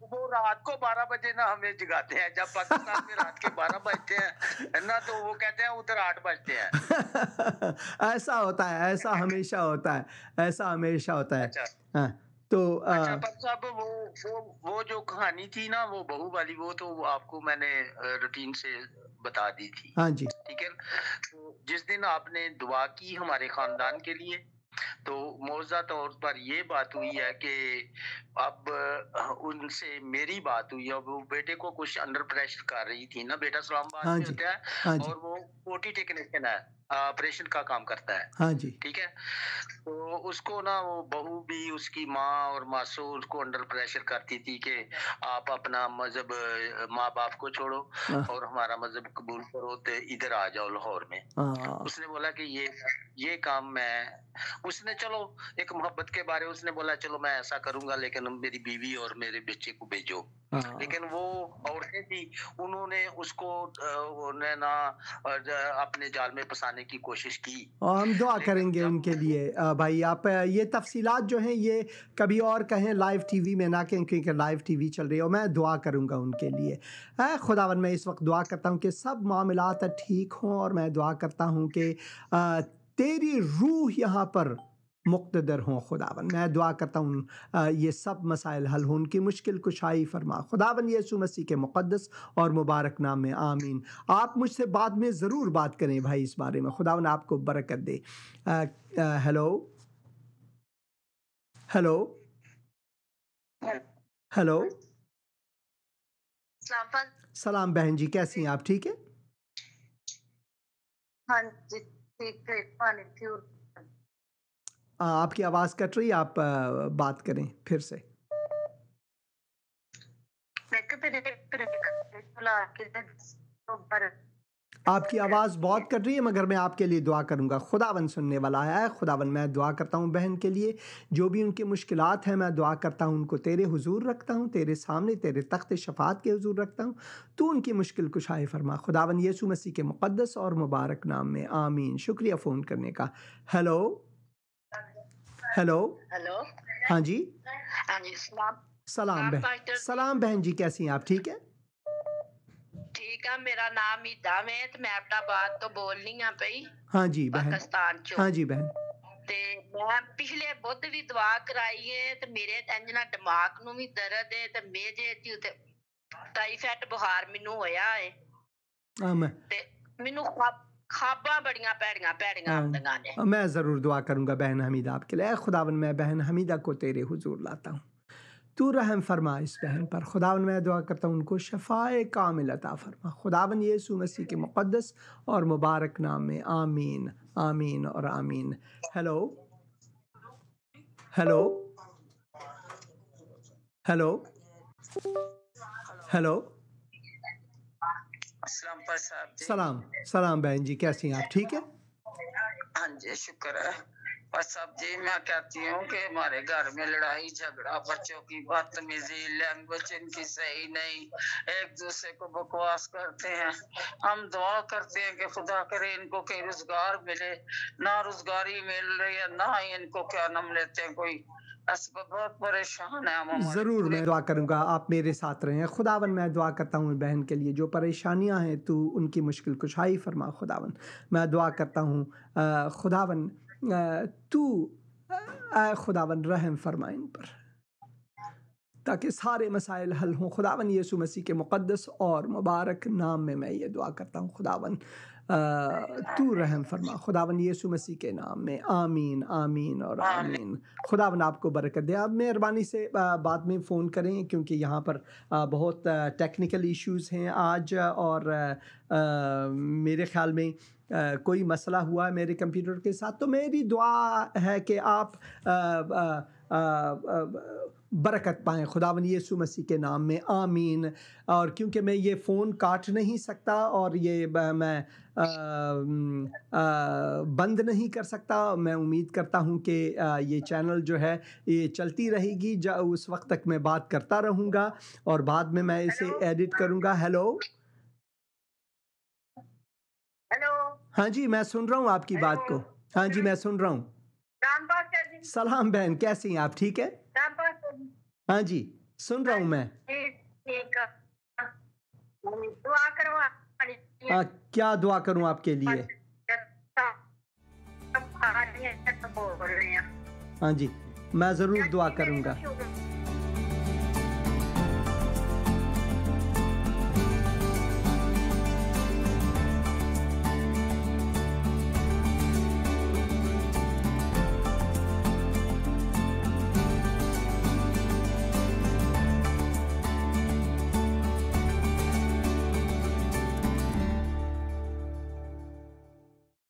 वो रात को 12 बजे ना हमें जगाते हैं, जब पाकिस्तान में रात के 12 बजते हैं ना, तो वो कहते हैं उधर 8 बजते हैं। ऐसा होता है, ऐसा हमेशा होता है, ऐसा हमेशा होता है। अच्छा। हाँ, तो अच्छा पर साहब, वो जो कहानी थी ना, वो बहू वाली, वो तो आपको मैंने रूटीन से बता दी थी। हाँ जी, ठीक है। तो जिस दिन आपने दुआ की हमारे खानदान के लिए, तो मौजूदा तौर पर ये बात हुई है कि अब उनसे मेरी बात हुई है। वो बेटे को कुछ अंडर प्रेशर कर रही थी ना, बेटा इस्लामाबाद में होता है, हाँ जी, और वो OT टेक्नीशियन है, ऑपरेशन का काम करता है। हाँ जी, ठीक है। तो उसको ना, वो बहू भी, उसकी माँ और मासू उसको अंडर प्रेशर करती थी कि आप अपना मजहब, माँ बाप को छोड़ो और हमारा मजहब कबूल करो, तो इधर आ जाओ लाहौर में। उसने बोला कि ये काम उसने, चलो एक मोहब्बत के बारे, उसने बोला चलो मैं ऐसा करूंगा, लेकिन मेरी बीवी और मेरे बच्चे को भेजो। लेकिन वो औरतें थी, उन्होंने उसको ना अपने जाल में फंसाने की कोशिश की। हम दुआ करेंगे उनके लिए। भाई आप ये तफसीलात जो हैं ये कभी और कहें लाइव टीवी में ना कहें, क्योंकि लाइव टीवी चल रही है, और मैं दुआ करूंगा उनके लिए। खुदावन मैं इस वक्त दुआ करता हूं कि सब मामलात ठीक हों, और मैं दुआ करता हूं कि तेरी रूह यहाँ पर मुक़्तदर हों। खुदावन मैं दुआ करता हूँ ये सब मसाइल हल हों, उनकी मुश्किल कुशाई फरमा। खुदावन यीशु मसीह के मुक़द्दस और मुबारक नाम में आमीन। आप मुझसे बाद में ज़रूर बात करें भाई इस बारे में। खुदावन आपको बरकत दे। हेलो हेलो हेलो, सलाम बहन जी, कैसी हैं आप? ठीक है? हाँ जी, ठीक। आपकी आवाज़ कट रही है, आप बात करें फिर से। आपकी आवाज़ बहुत कट रही है, मगर मैं आपके लिए दुआ करूंगा। खुदावन सुनने वाला है। खुदावन मैं दुआ करता हूं बहन के लिए, जो भी उनकी मुश्किलात हैं, मैं दुआ करता हूं उनको तेरे हुजूर रखता हूं, तेरे सामने, तेरे तख्त शफात के हुजूर रखता हूं। तू उनकी मुश्किल कुशाई फरमा। खुदावन यीशु मसीह के मुक़द्दस और मुबारक नाम में आमीन। शुक्रिया फ़ोन करने का। Hello hello. हेलो। हाँ जी। हाँ जी, सलाम बहन। सलाम बहन जी, कैसी हैं आप? ठीक है। ठीक है, मेरा नाम ईदाम है ते मैं अपना बात तो बोलनी आ पई। हाँ जी बहन। पाकिस्तान चो। हाँ जी बहन। ते मैं पिछले बुध भी दुआ कराई है ते मेरे इंजना दिमाग नू भी दर्द है ते मेरे च ते टाइफाइड बुखार मैनू होया है। ते मैनू खाबा बड़ियां भैड़ियां आंदियां ने। मैं ज़रूर दुआ करूँगा बहन हमीदा आपके लिए। खुदावन मैं बहन हमीदा को तेरे हुजूर लाता हूँ, तू रहम फरमा इस बहन पर। खुदावन मैं दुआ करता हूँ उनको शफाए कामिल अता फरमा। खुदावन यीशु मसीह के मुक़द्दस और मुबारक नाम में आमीन आमीन और आमीन। Hello hello hello hello. सलाम सलाम बहन जी, कैसी हैं आप? ठीक है। हाँ जी, शुक्र है। और साहब जी, मैं कहती हूँ कि हमारे घर में लड़ाई झगड़ा, बच्चों की बदतमीजी, लैंग्वेज इनकी सही नहीं, एक दूसरे को बकवास करते हैं। हम दुआ करते हैं कि खुदा करे इनको कहीं रोजगार मिले, ना रोजगारी मिल रही है, ना ही इनको क्या नाम लेते हैं कोई। बहुत परेशान है हम। ज़रूर मैं दुआ करूँगा, आप मेरे साथ रहें। खुदावन मैं दुआ करता हूँ बहन के लिए, जो परेशानियाँ हैं तू उनकी मुश्किल कुशाई फरमा। खुदावन मैं दुआ करता हूँ खुदावन तू खुदावन रहम फरमा इन पर, ताकि सारे मसाइल हल हों। खुदावन यीशु मसीह के मुक़द्दस और मुबारक नाम में मैं ये दुआ करता हूँ। खुदावन तू रहम फरमा, खुदावन यीशु मसीह के नाम में आमीन आमीन और आमीन। खुदावन आपको बरकत दे। आप मेहरबानी से बाद में फ़ोन करें, क्योंकि यहाँ पर बहुत टेक्निकल इश्यूज़ हैं आज, और मेरे ख़्याल में कोई मसला हुआ है मेरे कंप्यूटर के साथ। तो मेरी दुआ है कि आप बरकत पाएँ खुदावन यीशु मसीह के नाम में आमीन। और क्योंकि मैं ये फ़ोन काट नहीं सकता और ये मैं बंद नहीं कर सकता, मैं उम्मीद करता हूँ कि ये चैनल जो है ये चलती रहेगी, उस वक्त तक मैं बात करता रहूँगा और बाद में मैं इसे एडिट करूँगा। Hello hello. हाँ जी, मैं सुन रहा हूँ आपकी बात को। हाँ जी, मैं सुन रहा हूँ। सलाम बहन, कैसी हैं आप? ठीक है। हाँ जी, सुन रहा हूँ मैं। दुआ करवा। क्या दुआ करूँ आपके लिए? हाँ जी, मैं ज़रूर दुआ करूँगा।